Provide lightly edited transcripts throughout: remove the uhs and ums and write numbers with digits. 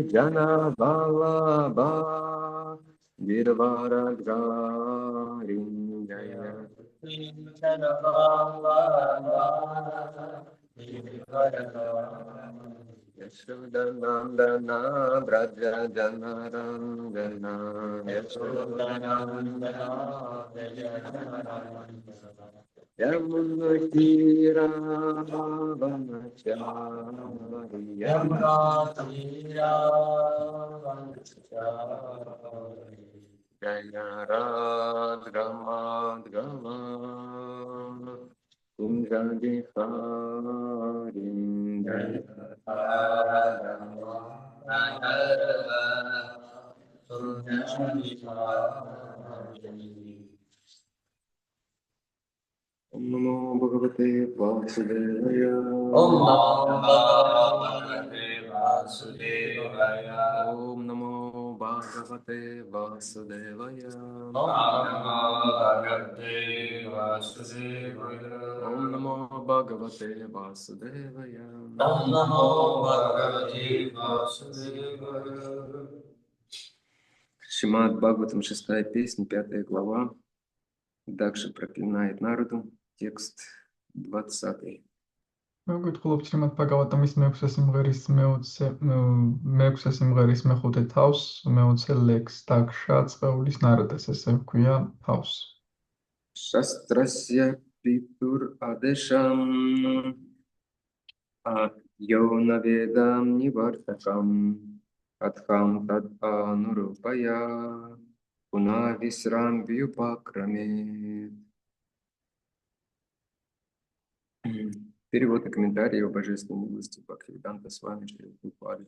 Jana Bala Ba Virvara Garin Jaya Yashodanandana Braja Janarandana Yashodanandana Yamunakira Vanachari Yamunakira Vanachari Jaya Radha Gama Kunjadi Harim Jaya Om Namo Bhagavate Vasudevaya. Om Namo Bhagavate Vasudevaya. Om Namo Bhagavate Vasudevaya. Om Namo Bhagavate Vasudevaya. Om Namo Bhagavate Vasudevaya. Om Namo Bhagavate Vasudevaya. Шримад Бхагаватам, 6 песня, 5 глава. Дакша проклинает народу. Текст 20. მოგვითხრობთ შრიმად ბაგავატამის მე-6 სიმღერის მე-6 სიმღერის მე-5 თავს, მე-20 ლექს დაკშა წყეულის ნაროდეს, ესე ვქვია თავს. Шастрасья питур адешам йонаведам нивартакам атхам тад анурупая пунависрам вьюпакраме. Перевод и комментарий о божественной милости Бхактивиданта Свами Шри Прабхупады.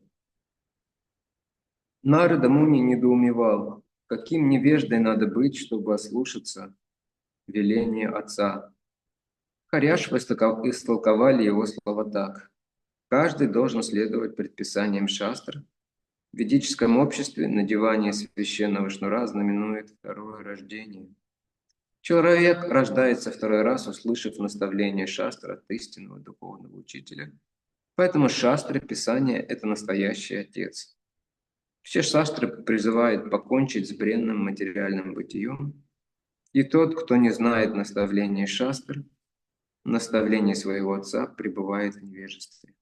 Нарада Муни недоумевал, каким невеждой надо быть, чтобы ослушаться веления отца. Харьяшвы истолковали его слова так. Каждый должен следовать предписаниям шастр. В ведическом обществе надевание священного шнура знаменует второе рождение. Человек рождается второй раз, услышав наставление шастра от истинного духовного учителя. Поэтому шастры, писание – это настоящий отец. Все шастры призывают покончить с бренным материальным бытием. И тот, кто не знает наставления шастр, наставление своего отца, пребывает в невежестве.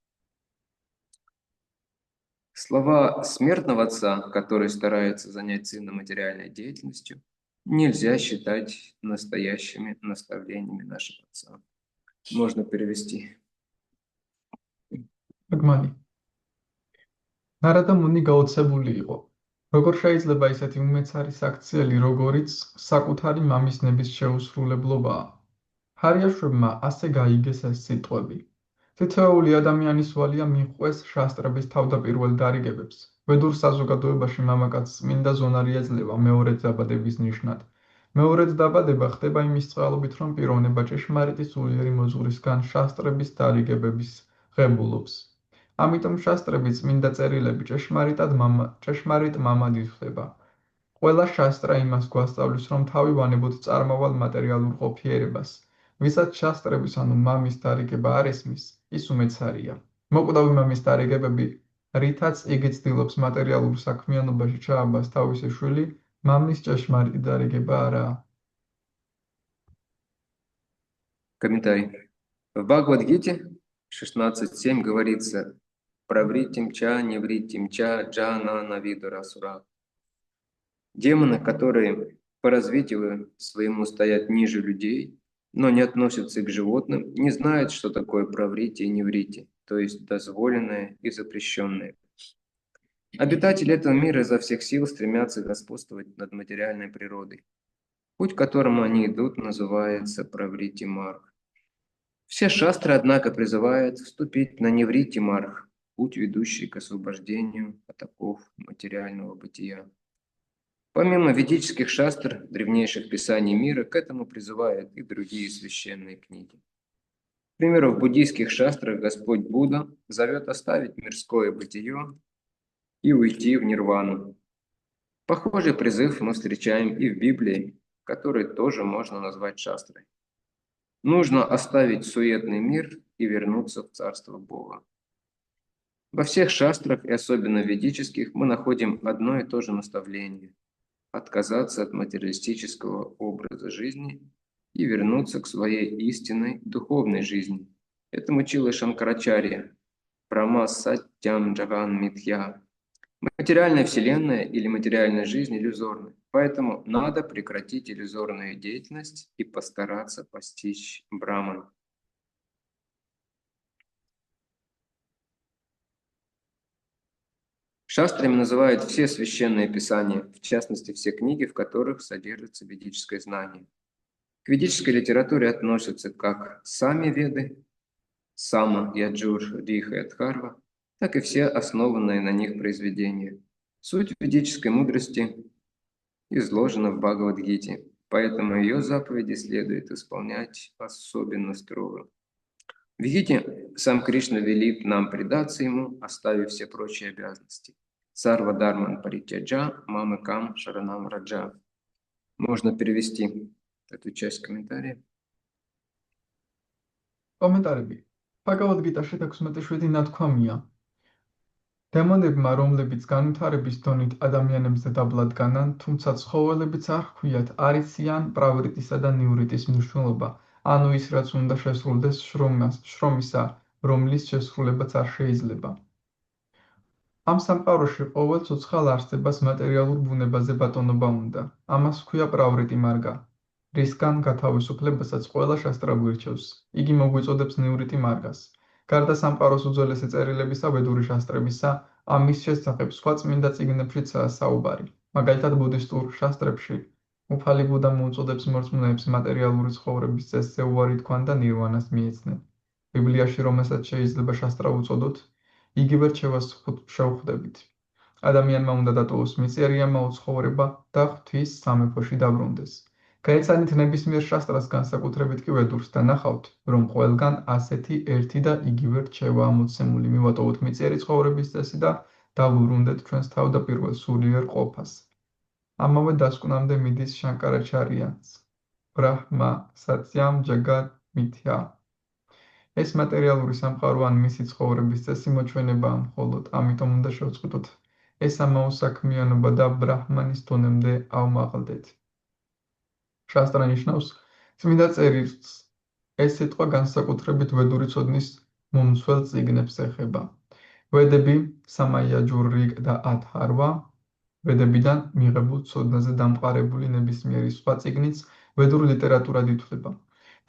Слова смертного отца, который старается занять сына материальной деятельностью, нельзя считать настоящими наставлениями нашего отца. Можно перевести. Нарада Муни გაოცებული იყო. Როგორ შეიძლება ისეთი უმეცარი საქციელი, როგორიც საკუთარი მამის ნების შეუსრულებლობაა? ჰარიაშვებმა ასე გაიგეს ეს სიტყვები. თითოეული ადამიანის ვალია მიჰყვეს შასტრების თავდაპირველ დარიგებებს. ვედურ საზოგადოებაში მამაკაცს წმინდა ზონარი ეძლევა მეორედ დაბადების ნიშნად. მეორედ დაბადება ხდება იმის წყალობით, რომ პიროვნება ჭეშმარიტი სულიერი მოზღვრისგან შასტრების დარიგებების ღებულობს. ამიტომ შასტრები წმინდა წერილები ჭეშმარიტ მამად ითვლება. ყველა შასტრა იმას გვასწავლის, რომ თავი ვანებოთ წარმავალ მატერიალურ ყოფიერებას. ვისაც შასტრების ანუ მამის დარიგება არ ესმის, ის უმეცარია. მოკვდავი მამის დარიგებები, რითაც იგი ცდილობს მატერიალურ საქმიანობაში ჩააბას თავისი შვილი, მამის ჭეშმარიტი დარიგება არაა. Комментарий. В Бхагавад-гите 16.7 говорится: «Правритим ча, невритим ча, джана навидура сура». Демоны, которые по развитию своему стоят ниже людей, но не относятся к животным, не знают, что такое праврити и неврити, то есть дозволенное и запрещенное. Обитатели этого мира изо всех сил стремятся господствовать над материальной природой. Путь, к которому они идут, называется праврити марг. Все шастры, однако, призывают вступить на неврити марг, путь, ведущий к освобождению от оков материального бытия. Помимо ведических шастр, древнейших писаний мира, к этому призывают и другие священные книги. К примеру, в буддийских шастрах Господь Будда зовет оставить мирское бытие и уйти в нирвану. Похожий призыв мы встречаем и в Библии, который тоже можно назвать шастрой. Нужно оставить суетный мир и вернуться в Царство Бога. Во всех шастрах, и особенно в ведических, мы находим одно и то же наставление – отказаться от материалистического образа жизни и вернуться к своей истинной духовной жизни. Этому учила Шанкарачарья Брахма Сатьям Джаган Митхья. Материальная вселенная или материальная жизнь иллюзорны, поэтому надо прекратить иллюзорную деятельность и постараться постичь Браман. Шастрами называют все священные писания, в частности, все книги, в которых содержится ведическое знание. К ведической литературе относятся как сами Веды, Сама, Яджур, Риха и Адхарва, так и все основанные на них произведения. Суть ведической мудрости изложена в Бхагавад-гите, поэтому ее заповеди следует исполнять особенно строго. В Гите сам Кришна велит нам предаться ему, оставив все прочие обязанности. Сарва Дарман Паритяджа, Мамыкам Шаранам Раджа. Можно перевести эту часть комментария. კომენტარები. ბჰაგავად-გიტაში 16 ნათქვამია. დემონებმა, რომლებიც განვითარების დონით ადამიანებზე დაბლად განან, თუმცა ცხოველებიც არ ჰქვიათ, არ იციან პრავრიტისა და ნივრიტის მნიშვნელობა, ანუ ის, რაც უნდა შესრულდეს შრომისა, რომლის შესრულებაც არ შეიძლება. ამ სამყაროში ყოველ ცოცხალ არსებას მატერიალურ ბუნებაზე ბატონობა უნდა. ამას ჰქვია პრავრიტი მარგა. რისგან გათავისუფლებასაც ყველა შასტრა გვირჩევს. იგი მოგვიწოდებს ნივრიტი მარგას. გარდა სამყაროს უძველესი წერილებისა ვედური შასტრებისა, ამის შესახებ სხვა წმინდა წიგნებშიცაა საუბარი. მაგალითად ბუდისტურ შასტრებში უფალი ბუდა მოუწოდებს მორწმუნეებს მატერიალური ცხოვრების წესზე უარი თქვან და ნირვანას მიეცნენ. ბიბლიაში, რომელსაც შეიძლება შასტრა უწოდოთ, იგივე რჩევას შევხვდებით. ადამიანმა უნდა დატოვოს მიწიერი ამაო ცხოვრება და ღვთის სამეფოში დაბრუნდეს. გაეცანით ნებისმიერ შასტრას, განსაკუთრებით კი ვედურს და ნახავთ, რომ ყველგან ასეთი ერთი და იგივე რჩევაა მოცემული. მივატოვოთ მიწიერი ცხოვრების წესი და დავუბრუნდეთ ჩვენს თავდაპირველ სულიერ ყოფას. ამავე დასკვნამდე მიდის შანკარაჩარიაც. ბრაჰმა სატიამ ჯაგად მითია. ეს მატერიალური სამყარო ან მისი ცხოვრების წესი მოჩვენებაა მხოლოდ, ამიტომ უნდა შევწყვიტოთ ეს ამაო საქმიანობა და ბრაჰმანის დონემდე ავმაღლდეთ. შასტრა ნიშნავს წმინდა წერილს. ეს სიტყვა განსაკუთრებით ვედური ცოდნის მომცველ წიგნებს ეხება. ვედები, სამაიაჯურ რიგ და ათარვა, ვედებიდან მიღებულ ცოდნაზე დამყარებული ნებისმიერი სხვა წიგნიც ვედურ ლიტერატურად ითვლება.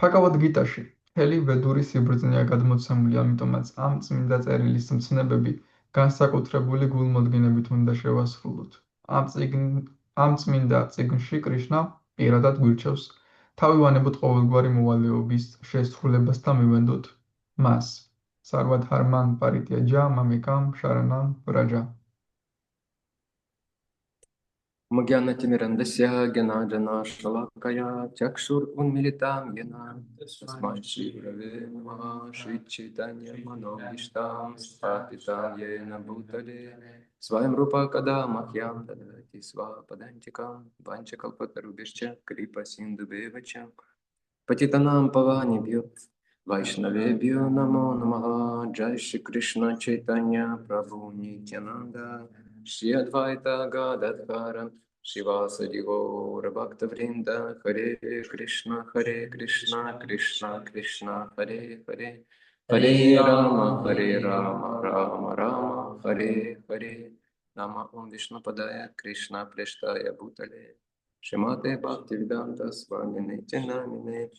ბჰაგავად-გიტაში მთელი ვედური სიბრძნეა გადმოცემული, ამიტომაც ამ წმინდა წერილის მცნებები განსაკუთრებული გულმოდგინებით უნდა შევასრულოთ. ამ წმინდა წიგნში კრიშნა პირადად გვირჩევს თავი ვანებოთ ყოველგვარი მოვალეობის შესრულებას და მივენდოთ მას. სარვადჰარმან პარიტიაჯა მამეკამ შარანამ რაჯა. Магьянатимирандасья гьянаджана шалакая чакшур унмилитам гьяна тасмай шри-гурave намаха шри чайтанья манобхиштам стхапитам йена бхутале сваям рупа када махьям дадати свападантикам ванчакалпатарубхья крипа синдубевача патитанам паванибхьо вайшнавебхьо намо намаха джай Шри Кришна Чайтанья Прабху Нитянанда Шри Адвайта Гададхара Шивасади Гора Бхактавринда Харе Кришна Кришна Кришна Харе Харе Харе Рама Рама Рама Харе Харе Нама Ом Вишнупадая Кришна Прештая Бхутале Шримате Бхактивиданта Свами Нитянамине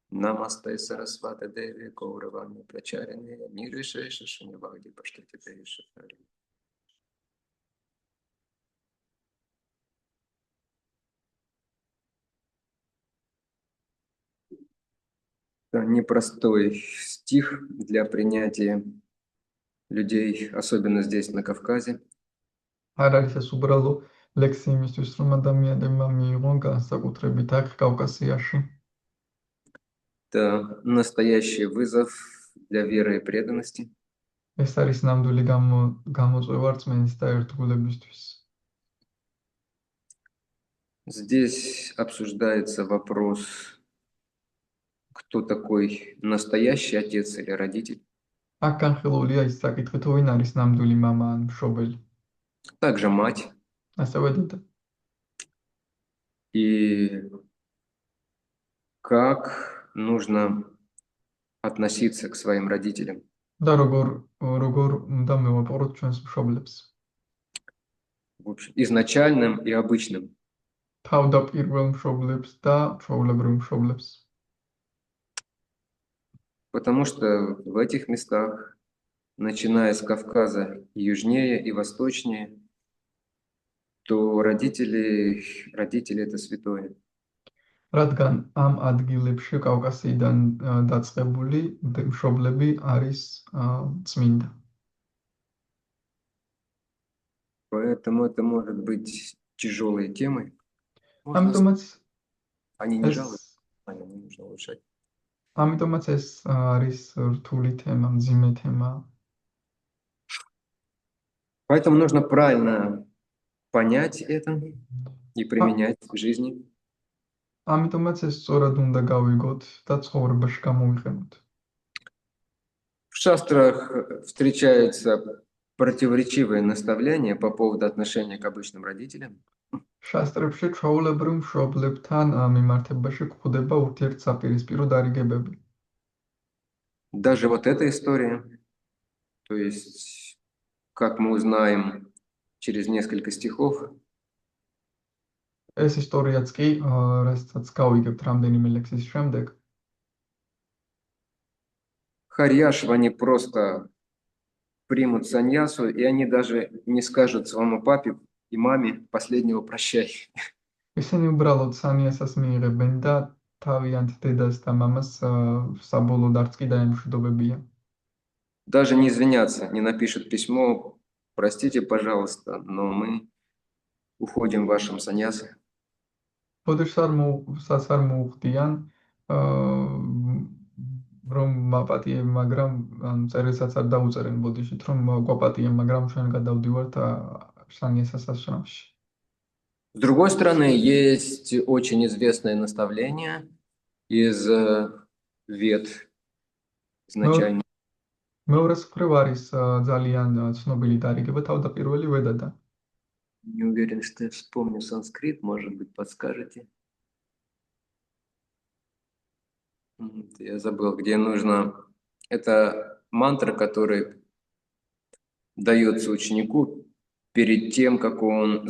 Намасте Сарасвати Деви Гауравани Прачарине Нирвишеша Шуньявади Паштати Деви Шафари. Это непростой стих для принятия людей, особенно здесь, на Кавказе. არ არის ეს უბრალო ლექსი იმისთვის, რომ ადამიანებმა მიიღონ განსაკუთრებით აქ კავკასიაში. Это настоящий вызов для веры и преданности. ეს არის ნამდვილი გამოწვევა რწმენის და ერთგულებისთვის. Здесь обсуждается вопрос, кто такой настоящий отец или родитель. აქ განხილულია ის საკითხი, თუ ვინ არის ნამდვილი მამა ან მშობელი, Также мать. ასევე დედა. И как нужно относиться к своим родителям. და როგორ უნდა მივაპყროთ ჩვენს მშობლებს. В общем, изначальным и обычным. თავდაპირველ მშობლებს და ჩვეულებრივ მშობლებს. Потому что в этих местах, начиная с Кавказа южнее и восточнее, то родители это святое. რადგან ამ ადგილებში კავკასიიდან დაწყებული მშობლები არის წმინდა. Поэтому это может быть тяжелой темой. ამიტომაც Они не ეს жалуют, они не нужно улучшать. ამიტომაც ეს არის რთული თემა, მძიმე თემა. Поэтому нужно правильно понять это и применять в жизни. ამიტომაც ეს სწორად უნდა გავიგოთ და ცხოვრებაში გამოვიყენოთ. В шастрах встречаются противоречивые наставления по поводу отношения к обычным родителям. შასტრებში ჩვეულებრივ მშობლებთან მიმართებაში გვხვდება ურთიერთსაპირისპირო დარიგებები. Даже вот эта история, то есть, как мы узнаем через несколько стихов, ეს ისტორიაც კი, რასაც გავიგებთ რამდენიმე ლექსის შემდეგ, Харьяшва, они просто примут саньясу, и они даже не скажут своему папе и маме последнего прощай. ისინი უბრალოდ სანიასას მიიღებენ და თავიანთ დედას და მამას საბოლოოდ არც კი დაემშვიდობებიან. Даже не извиняться, не напишут письмо, простите, пожалуйста, но мы уходим в вашем саньясе. ბოდიშს არ მოუხდიან, რომ მაპატიებ, მაგრამ წერილსაც არ დაუწერენ ბოდიშით, რომ გვაპატიებ, მაგრამ ჩვენ გადავდივართ სანიასას ასრამში. С другой стороны, есть очень известное наставление из Вед изначально. მეორეს მხრივ არის ძალიან ცნობილი დარიგება თავდაპირველი ვედადან. Не уверен, что я вспомню санскрит, может быть, подскажете? Я забыл, где нужно. Это мантра, который дается ученику перед тем, как он,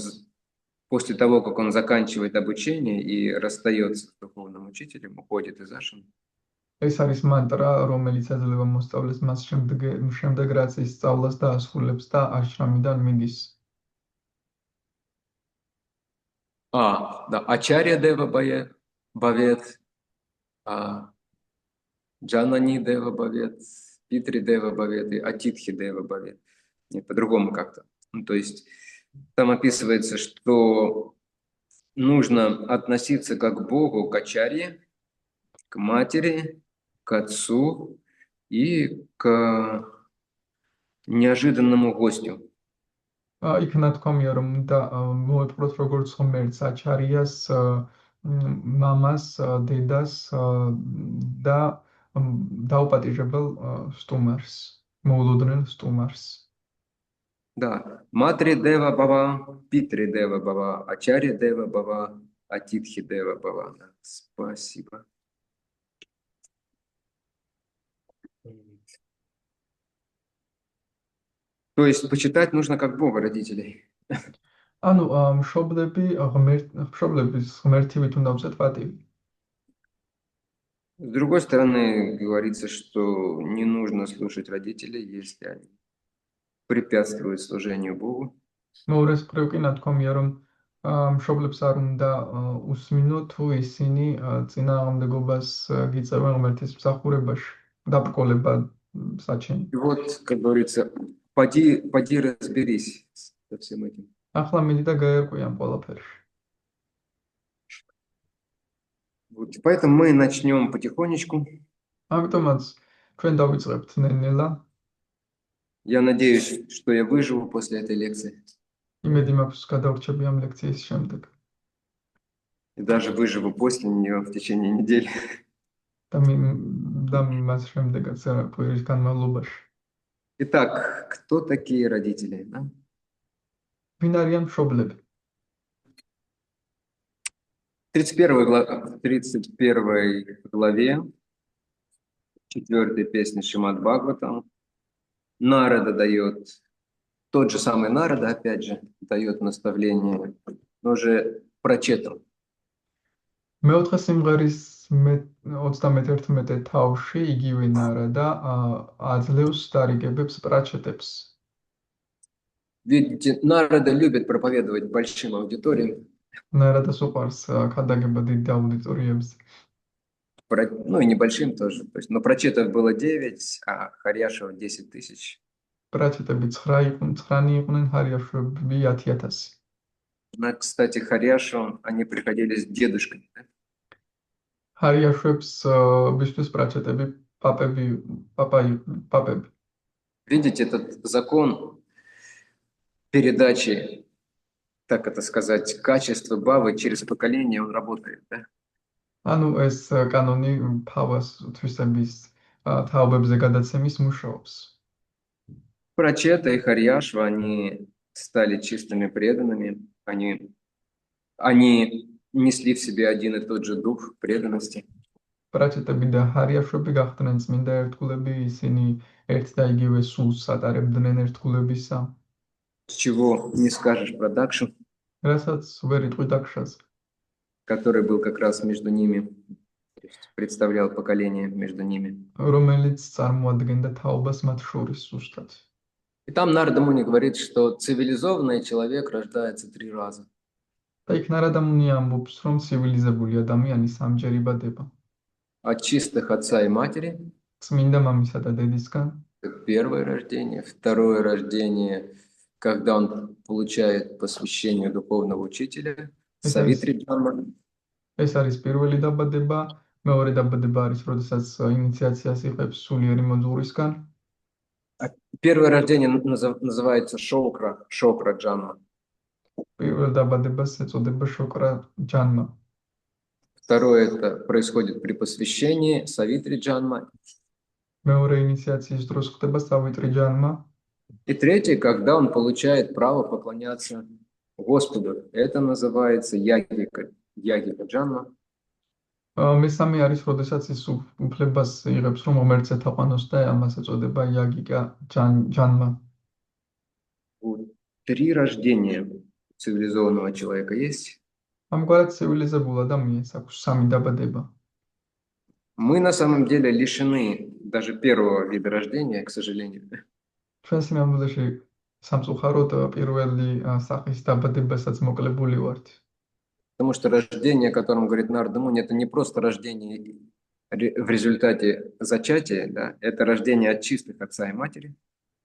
после того, как он заканчивает обучение и расстается с духовным учителем, уходит из ашрама. ეს არის მანტრა, რომელიც ეძლევა მოსწავლეს მას შემდეგ რაც ის სწავლას დაასრულებს და აშრამიდან მიდის. Да, Ачарья Дева Бавет, Джанани Дева Бавет, Питри Дева Бавет и Атитхи Дева Бавет. Нет, по-другому как-то. То есть там описывается, что нужно относиться как к Богу, к Ачарье, к матери, к отцу и к неожиданному гостю. იქნა თქვამია, რომ და მოეპყროთ როგორც ღმერთს, აჩარიას, მამას, დედას და დაუპატიჟებელ სტუმარს, მოულოდნელ სტუმარს. Да, Матри Дева Бава, Питри Дева Бава, Ачарья Дева Бава, Атитхи Дева Бава. Спасибо. То есть почитать нужно как Бога родителей. ანუ მშობლების ღმერთივით უნდა ვწეთ პატივი. С другой стороны, говорится, что не нужно слушать родителей, если они препятствуют служению Богу. მეორეს მხრივ კი ნათქვამია, რომ მშობლებს არ უნდა უსმინო, თუ ისინი წინააღმდეგობას გიწევენ ღმერთის მსახურებაში, დაბრკოლება საჩენი. И вот, как говорится, поди разберись со всем этим. ახლა მიდი და გაერკვი ამ ყველაფერში. Вот, поэтому мы начнем потихонечку. ამიტომაც ჩვენ დავიწყებთ ნელ-ნელა. Я надеюсь, что я выживу после этой лекции. იმედი მაქვს გადავრჩები ამ ლექციის შემდეგ. И даже выживу после нее в течение недели. და მას შემდეგაც კვირის განმავლობაში. Итак, кто такие родители? Да? ვინ არიან მშობლები? 31 главе 4 песни Шримад Бхагаватам Нарада дает, тот же самый Нарада, опять же, дает наставление, но уже прочетом. მეოთხე სიმღერის 31 თავში იგივე ნარადა აძლევს დარიგებებს პრაჩეტებს. Видите, Нарада любит проповедовать большим аудиториям. ნარადას უყვარს ქადაგება დიდ აუდიტორიებს. Ну и небольшим тоже. То есть, но прочетов было 9, а Харьяшева 10 тысяч. პრაჩეტები 9 იყვნენ, ჰარიაშვები 10,000. Кстати, Харьяшу они приходили с дедушками. Да? ჰარიაშვებს ბისთვის პრაჩეტები პაპები. Видите, этот закон передачи, так это сказать, качества бавы через поколение, он работает, да? ანუ ეს კანონი ფავას თვისების თაობებზე გადაცემის მუშაობს. Прачета и Харьяшва, они стали чистыми преданными, они несли в себе один и тот же дух преданности. პრაჩეტები და ჰარიაშვები გახდნენ წმინდა ერთგულები, ისინი ერთ და იგივე სულს ატარებდნენ ერთგულებისა. Чего не скажешь про Дакшу, რასაც ვერ იტყვი დაქშას, который был как раз между ними, то есть представлял поколение между ними. რომელიც წარმოადგენდა თაობას მათ შორის ზუსტად. И там Нарада Муни говорит, что цивилизованный человек рождается 3 раза. და იქ ნარადა მუნი ამბობს, რომ ცივილიზებული ადამიანი სამჯერ იბადება. От чистых отца и матери, წმინდა მამისა და დედისგან, это первое рождение. Второе рождение, когда он получает посвящение духовного учителя, Савитри Джанма. ეს არის პირველი დაბადება, მეორე დაბადება არის, როდესაც ინიციაციას იღებს სულიერი მოძღვრისგან. Первое рождение называется Шокра Джанма. პირველ დაბადებას ეწოდება შოკრა ჯანმა. Второе это происходит при посвящении Савитри Джанма. მეორე ინიციაციის დროს ხდება სავიტრი ჯანმა. И третье, когда он получает право поклоняться Господу. Это называется Ягика Джанма. მესამე არის, როდესაც ის უფლებას იღებს, რომ ღმერთს ეთაყვანოს და ამას ეწოდება იაგიკა ჯანმა. 3 рождения цивилизованного человека есть. ამგვარად ცივილიზებულ ადამიანს აქვს 3 დაბადება. Мы на самом деле лишены даже первого вида рождения, к сожалению. ჩვენ სინამდვილეში სამწუხაროდ პირველი სახის დაბადებასაც მოკლებული ვართ. Потому что рождение, о котором говорит Нарада Муни, это не просто рождение в результате зачатия, да? Это рождение от чистых отца и матери.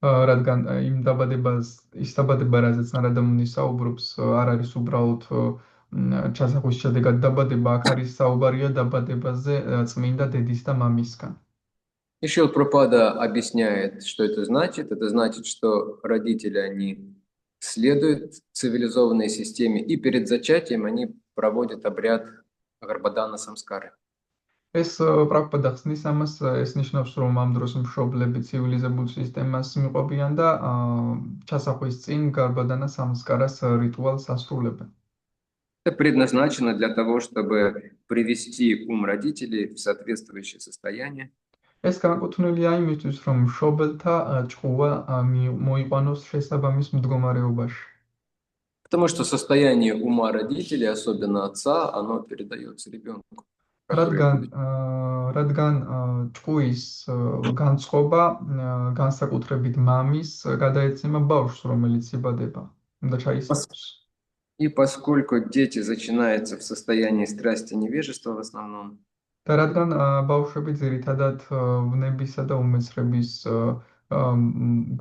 რადგან იმ ის დაბადება, რაზეც ნარადა მუნი საუბრობს, არ არის უბრალოდ ჩასახვის შედეგად დაბადება, აქ არის საუბარია დაბადებაზე წმინდა დედის და მამისგან. И Шрила Прабхупада объясняет, что это значит. Это значит, что родители, они следуют цивилизованной системе, и перед зачатием они проводят обряд Гарбадана Самскары. ეს პრაბჰუპადა ხსნის ამას, ეს ნიშნავს, რომ ამ დროს მშობლები ცივილიზებულ სისტემას მიყვებიან და ჩასახვის წინ გარბადანა სამსკარას რიტუალს ასრულებენ. Это предназначено для того, чтобы привести ум родителей в соответствующее состояние. ეს განკუთვნილია იმისთვის, რომ მშობელთა ჭყუა მოიყვანოს შესაბამის მდგომარეობაში. Потому что состояние ума родителей, особенно отца, оно передается ребенку. რადგან ჭყუის განწყობა განსაკუთრებით მამის გადაეცემა ბავშვს, რომელიც იბადება, უნდა ჩაისახოს. И поскольку дети зачинаются в состоянии страсти и невежества в основном, და რადგან ბავშვები ძირითადად ვნებისა და უმეცრების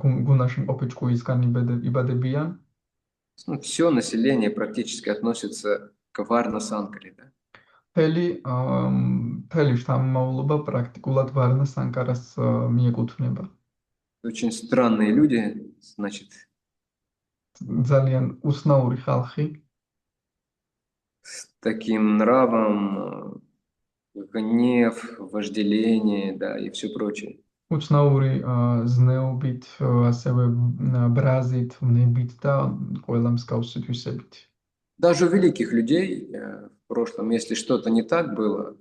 გუნაში მყოფი ჭყუისგან იბადებიან, все население практически относится к Варна Санкаре, да? მთელი შთამომავლობა პრაქტიკულად ვარნა სანკარას მიეკუთვნება. Очень странные люди, значит, ძალიან უცნაური ხალხი, с таким нравом, гнев, вожделение, да, и все прочее. უცნაური ზნეობით, ასევე ბრაზით, ვნებით და ყველა მსგავსი თვისებით. Даже у великих людей в прошлом, если что-то не так было,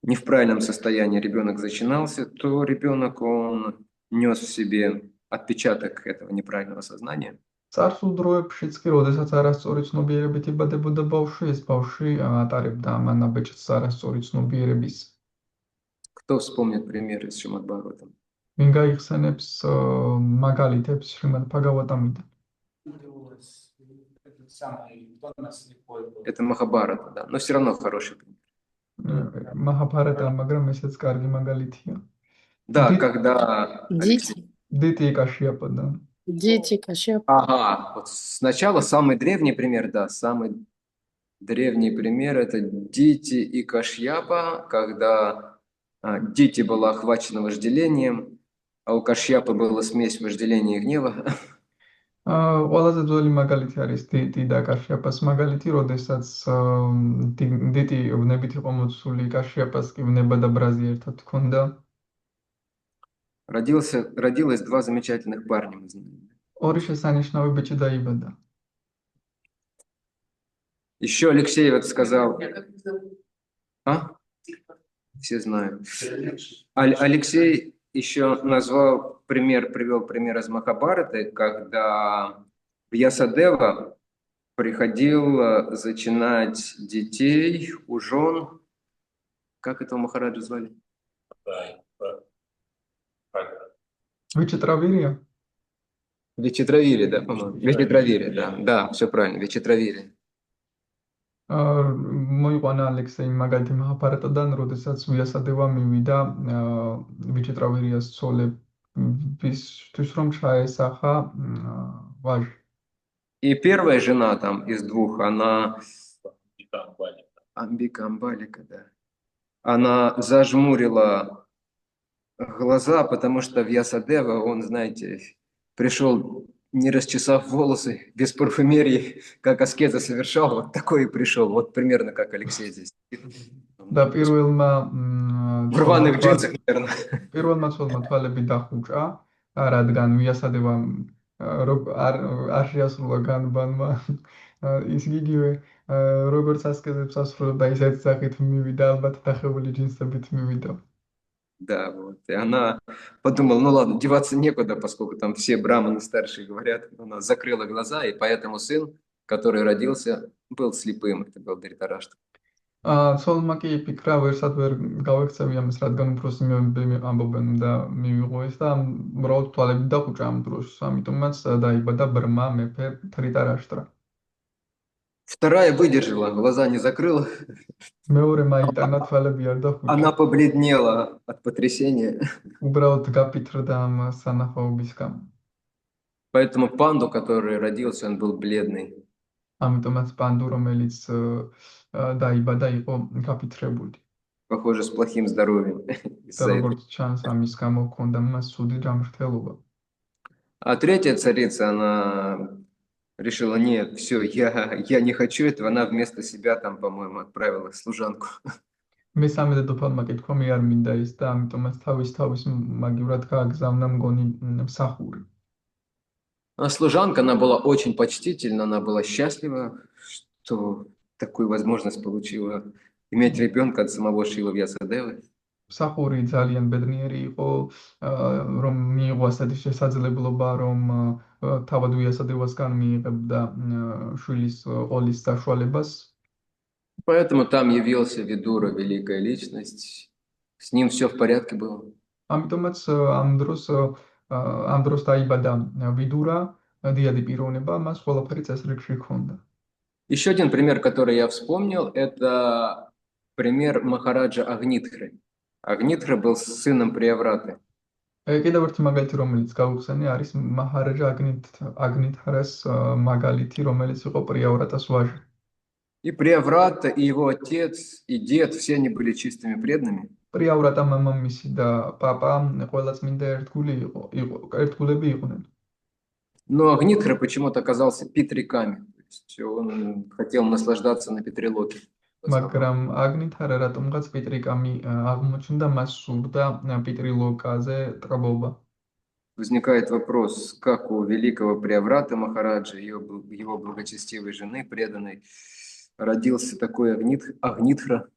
не в правильном состоянии ребенок зачинался, то ребенок, он нес в себе отпечаток этого неправильного сознания. წარსულ დროებშიც კი, როდესაც არასწორი ცნობიერებით იბადებოდა ბავშვი, ეს ბავშვი ატარებდა ამ ნაბეჭდს არასწორი ცნობიერების. Кто вспомнит примеры из Шримад Бхагаватам? ვინ გაიხსენებს მაგალითებს შრიმად ბჰაგავატამიდან? Это Махабхарата, да, но все равно хороший пример. მაჰაბჰარატა, მაგრამ ესეც კარგი მაგალითია. Да, Ди- когда... Дети, დიტი კაშიაპა და дети Кашьяпа. Ага, вот сначала самый древний пример, да, самый древний пример – это Дити и Кашьяпа, когда Дити была охвачена вожделением, а у Кашьяпы была смесь вожделения и гнева. ყველაზე ძველი მაგალითი არის დიტი და კაშიაპას მაგალითი, როდესაც დიტი ვნებით იყო მოცული, კაშიაპას კი ვნება და ბრაზი ერთად ჰქონდა. Родилось два замечательных парня, мы знаем. ორი შესანიშნავი бечи დაიბადა. Еще Алексей вот сказал... А? Все знают. Алексей еще назвал пример, привел пример из Махабхараты, когда Вьясадева приходил зачинать детей у жен. Как этого Махараджа звали? Вичитравирия? Вичитравири, да, по-моему. Вичитравири, да. Да, все правильно, Вичитравири. მოიყვანა ალექსეი მაგალითი მაჰაბჰარატიდან, როდესაც ვიასადევა მივიდა ვიჩიტრავირიას ცოლებისთვის, რომ ჩაესახა ვაჟი. И первая жена там из двух, она... Амбика Амбалика, да. Она зажмурила глаза, потому что Вьясадева, он, знаете, пришел, не расчесав волосы, без парфюмерии, как аскеза совершал, вот такой и пришел, вот примерно как Алексей здесь. და პირველმა В рваных джинсах, наверное. პირველმა ცოლმა თვალები დახუჭა, რადგან ვიასადევა არ შეასრულა განბანმა, ის იგივე როგორც ასკეზებს ასრულებდა, ისეთ სახით მივიდა, ალბათ დახეული ჯინსებით მივიდა. Да, вот. И она подумала, ну ладно, деваться некуда, поскольку там все браманы старшие говорят. Она закрыла глаза, и поэтому сын, который родился, был слепым. Это был Дритараштха. ცოლმა კი იფიქრა, ვერსად ვერ გავექცევი ამას, რადგან უფროსი მე ამბობენ და მივიღო ეს და უბრალოდ თვალები დახუჭა ამ დროს, ამიტომაც დაიბადა ბრმა მეფე დრიტარაშტრა. Вторая выдержала, глаза не закрыла. მეორე მაიტანა, თვალები არ დახუჭა. Она побледнела от потрясения. უბრალოდ გაფიქრდა ამ სანახაობის გამო. Поэтому панду, который родился, он был бледный. ამიტომაც პანდუ, რომელიც დაიბადა, იყო გაფიქრებული. Похоже, с плохим здоровьем. და როგორც ჩანს, ამის გამო ჰქონდა მას ცუდი ჯანმრთელობა. А третья царица, она решила, нет, все, я не хочу этого. Она вместо себя там, по-моему, отправила служанку. მესამე დედოფალმა კი თქვა, მე არ მინდა ის და ამიტომაც თავის მაგივრად გააგზავნა მგონი მსახური. А служанка, она была очень почтительна, она была счастлива, что такую возможность получила иметь ребенка от самого Шрила Вьясадевы. მსახური ძალიან ბედნიერი იყო, რომ მიიღო ასეთი შესაძლებლობა, რომ თავად ვიასადევასგან მიიღებდა შვილის ყოლის საშუალებას. Поэтому там явился Видура, великая личность. С ним все в порядке было. ამიტომაც ამ დროს დაიბადა ვიდურა, დიადი პიროვნება, მას ყველაფერი წესრიგში ჰქონდა. Еще один пример, который я вспомнил, это пример Махараджа Агнитхры. Агнитхра был сыном Приявраты. კიდევ ერთი მაგალითი, რომელიც გავუხსენე, არის მაჰარაჯა აგნითჰარას მაგალითი, რომელიც იყო პრიავრატას ვაჟი. И Приаврата, и его отец, и дед, все они были чистыми преданными. პრიავრატა მამამისი და პაპა ყველა წმინდა ერთგულები იყვნენ. Но Агнитхра почему-то оказался Питриками. То есть он хотел наслаждаться на Питрилоке. მაგრამ აგნითარა რატომღაც პიტრიკამი აღმოჩნდა, მას სურდა პიტრილოკაზე ტყბობა. Возникает вопрос, как у великого Приаврата Махараджа, его благочестивой жены, преданной, родился такой Агнитхра.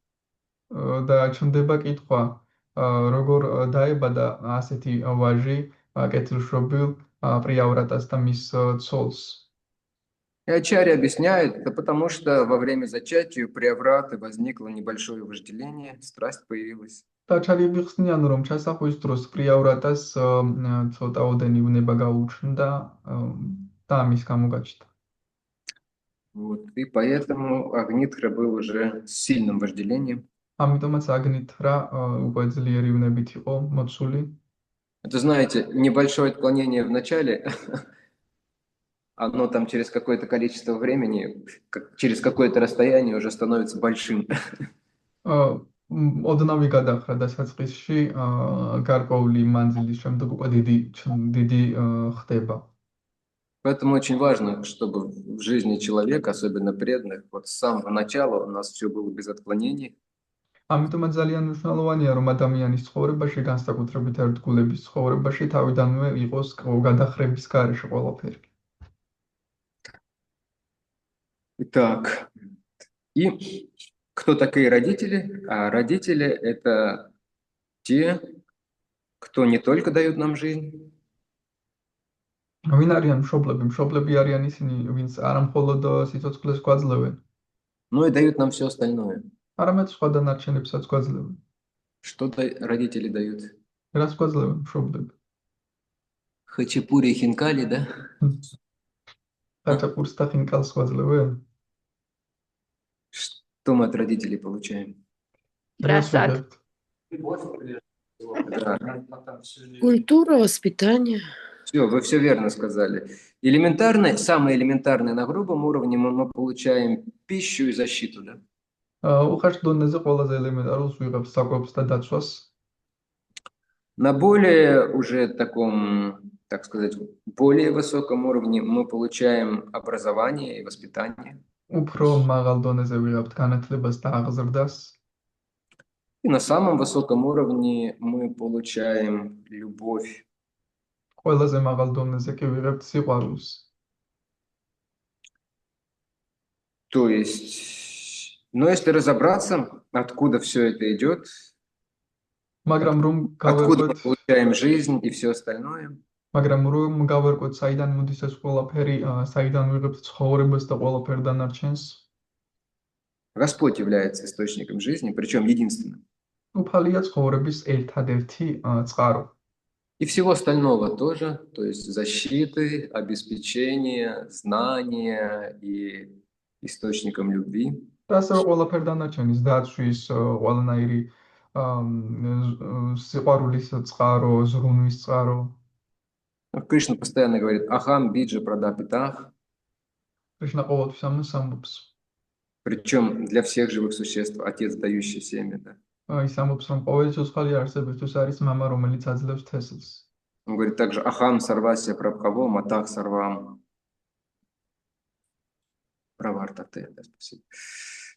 და ჩნდება კითხვა, როგორ დაებადა ასეთი ვაჟი კეთილშობილ პრიავრატას და მის ცოლს. И Ачарья объясняет, это потому что во время зачатия у Приавраты возникло небольшое вожделение, страсть появилась. და ჩარიები ხსნიან, რომ ჩასახვის დროს პრიავრატას ცოტა ოდენი უნება გაუჩნდა და ამის გამო გაჩნდა. Вот. И поэтому Агнитхра был уже с сильным вожделением. ამიტომაც აგნითრა უკვე ძლიერი უნებით იყო მოცული. Это, знаете, небольшое отклонение в начале, оно там через какое-то количество времени, через какое-то расстояние уже становится большим. ოდნავი გადახრა და საწყისში გარკვეული მანძილის შემდეგ უკვე დიდი ხდება. Поэтому очень важно, чтобы в жизни человека, особенно преданных, вот с самого начала у нас все было без отклонений. ამიტომაც ძალიან მნიშვნელოვანია, რომ ადამიანის ცხოვრებაში, განსაკუთრებით ერთგულების ცხოვრებაში, თავიდანვე იყოს გადახრების გარეშე ყველაფერი. Итак, и кто такие родители? А родители – это те, кто не только дают нам жизнь, ვინ არიან მშობლები? მშობლები არიან ისინი, ვინც არა მხოლოდ სიცოცხლეს გვაძლევენ, но и дают нам все остальное. არამედ სხვა დანარჩენებსაც გვაძლევენ. Что родители дают? რას გვაძლევენ მშობლები? Хачапури и хинкали, да? ხაჭაპურს და ხინკალს გვაძლევენ? Что мы от родителей получаем? Просад. Да. Культура, воспитание. Все, вы все верно сказали. Элементарное, самое элементарное на грубом уровне мы получаем пищу и защиту, да? უხარშ დონეზე ყველაზე ელემენტარულს ვიღებთ საკვებს და დაცვას. На более уже таком, так сказать, более высоком уровне мы получаем образование и воспитание. უფრო მაღალ დონეზე ვიღებთ განათლებას და აღზრდას. И на самом высоком уровне мы получаем любовь. ყველაზე მაღალ დონეზე კი ვიღებთ სიყვარულს. То есть, но если разобраться, откуда все это идет, მაგრამ რომ откуда мы გავერკვეთ, получаем жизнь и все остальное, მაგრამ რომ გავერკვეთ, საიდან მოდის ეს ყველაფერი, საიდან ვიღებთ ცხოვრებას და ყველაფერ დანარჩენს, Господь является источником жизни, причем единственным. უფალია ცხოვრების ერთადერთი წყარო. И всего остального тоже, то есть защиты, обеспечения, знания и источником любви. და ასევე ყველაფერ დანარჩენის დაცვის, ყველანაირი სიყვარულის წყარო, ზრუნვის წყარო. Кришна постоянно говорит «Ахам биджа прадапитах», კრიშნა ყოველთვის ამას ამბობს. причем для всех живых существ, отец, дающий семя. Да? ის ამბობს, რომ ყოველი ცოცხალი არსებისთვის არის маმა, რომელიც აძლევს თესლს. Он говорит также «Ахам сарвасya прабхаво, матах сарвам». Правартате, да, спасибо.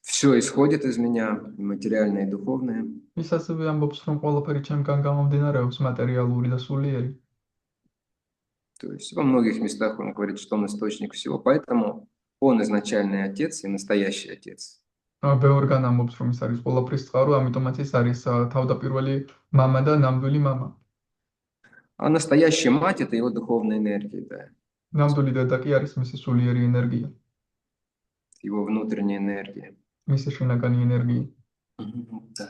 Все исходит из меня, материальное и духовное. ის ასევე ამბობს, რომ ყველაფერი ჩემგან გამომდინარეობს, მატერიალური და სულიერი. То есть во многих местах он говорит, что он источник всего. Поэтому он изначальный отец и настоящий отец. ბევრგან ამბობს, რომ ის არის ყველაფრის წყარო, ამიტომაც ის არის თავდაპირველი მამა და ნამდვილი მამა. А настоящая мать – это его духовная энергия, да, ნამდვილი დედა კი არის მისი სულიერი ენერგია, его внутренняя энергия. მისი შინაგანი ენერგია. Да.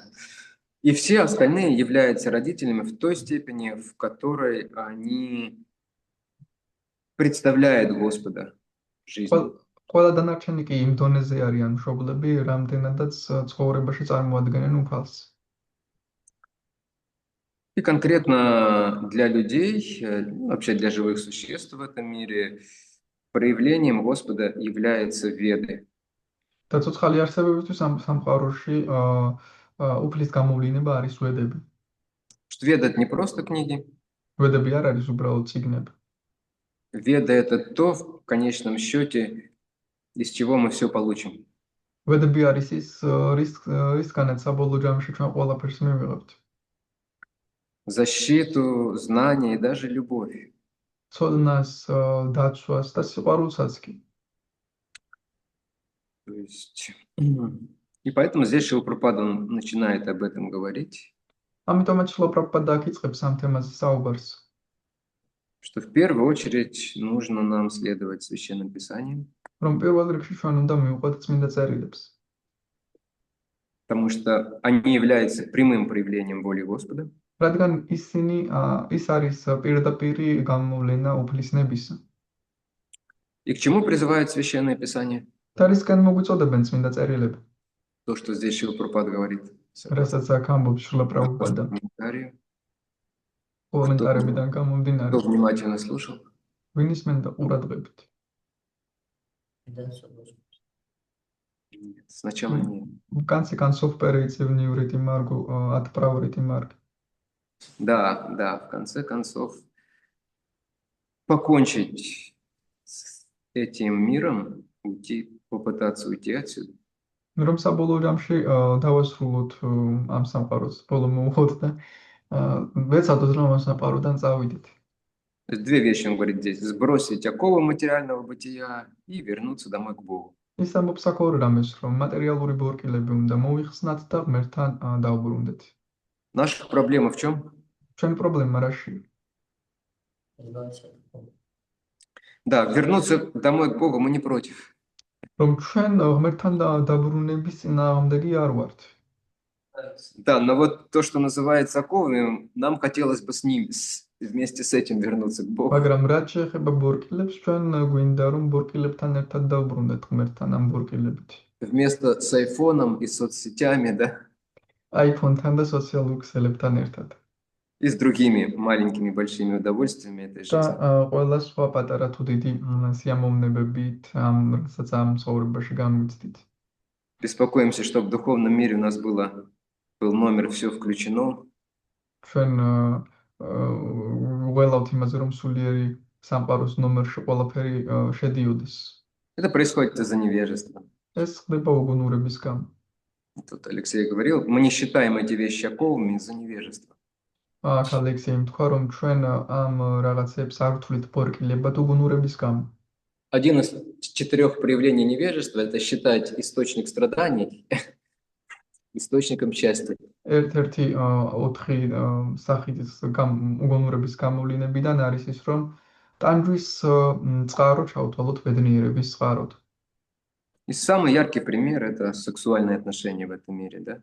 И все остальные являются родителями в той степени, в которой они представляют Господа жизнью. ყველა დანარჩენი კი იმ დონეზე არიან მშობლები, რამდენადაც ცხოვრებაში წარმოადგენენ უფალს. И конкретно для людей, вообще для живых существ в этом мире, проявлением Господа являются веды. და ცოცხალი არსებებისთვის ამ სამყაროში უფლის გამოვლენა არის ვედები. Что Веда это не просто книги. ვედები არ არის უბრალოდ წიგნები. Веда это то, в конечном счете, из чего мы все получим. ვედები არის ის რისგანაც საბოლოო ჯამში ჩვენ ყველაფერს მივიღებთ. Защиту, знания и даже любовь. ცოდნას, დაცვას და სიყვარულსაც კი. То есть, и поэтому здесь Шрила Прабхупада начинает об этом говорить. ამიტომაც შრილა პრაბჰუპადა აქ იწყებს ამ თემაზე საუბარს. Что в первую очередь нужно нам следовать Священным Писаниям. რომ პირველ რიგში ჩვენ უნდა მივყვეთ წმინდა წერილებს. Потому что они являются прямым проявлением воли Господа. რადგან ის არის პირდაპირი გამოვლენა უფლის ნებისა. И к чему призывает Священное Писание? და რისგან მოგვიწოდებენ წმინდა წერილები? То, что здесь Шрила Прабхупада говорит. რასაც აქ ამბობს შრილა პრაბჰუპადა. Комментарию. კომენტარებიდან გამომდინარე. Кто внимательно слушал? ვინ ისმენდა ყურადღებით? Нет, сначала не. განცი განსოფ პერიიცევნიურიტი მარგო ათправურიტი მარგ. Да, в конце концов, покончить с этим миром, попытаться уйти отсюда. რომ საბოლოო ჯამში დავასრულოთ ამ სამყაროს, ბოლო მოვუხოთ და ვეცადოთ რომ ამ სამყაროდან წავიდეთ. То есть две вещи он говорит здесь. Сбросить оковы материального бытия и вернуться домой к Богу. ის ამბობს აქ ორ რამეს, რომ მატერიალური ბორკილები უნდა მოვიხსნათ და ღმერთთან დავბრუნდეთ. Наша проблема в чем? ჩვენი პრობლემა რაშია? Да, вернуться домой к Богу мы не против. რომ ჩვენ ღმერთთან დაბრუნების წინააღმდეგი არ ვართ. Да, но вот то, что называется оковами, нам хотелось бы вместе с этим вернуться к Богу. მაგრამ რაც შეეხება ბორკილებს, ჩვენ გვინდა რომ борკиლებთან ერთად დავბრუნდეთ ღმერთთან ამ ბორკილებით. Вместо с айфоном и соцсетями, да, iPhone-თან და სოციალურ ქსელებთან ერთად. и с другими маленькими большими удовольствиями этой და жизни. ყველა სხვა პატარა თუ დიდი სიამოვნებებით რასაც ამ ცხოვრებაში განვიცდით. Беспокоимся, чтобы в духовном мире у нас был номер «Все включено». ჩვენ ველავთ იმაზე რომ სულიერი სამყაროს ნომერში ყველაფერი შედიოდეს. Это происходит из-за невежества. ეს ხდება უგუნურების გამო. Тут Алексей говорил, мы не считаем эти вещи оковами из-за невежества. აქ ალექსეი თქვა რომ ჩვენ ამ რაღაცებს არ ვთვლით ბორკილებად უგუნურების გამო. Один из 4 проявлений невежества – это считать источник страданий источником счастья. ერთ-ერთი 4 სახის უგუნურების გამოვლენებიდან არის ის რომ ტანჯვის წყარო ჩავთვალოთ ბედნიერების წყაროდ. И самый яркий пример – это сексуальные отношения в этом мире, да?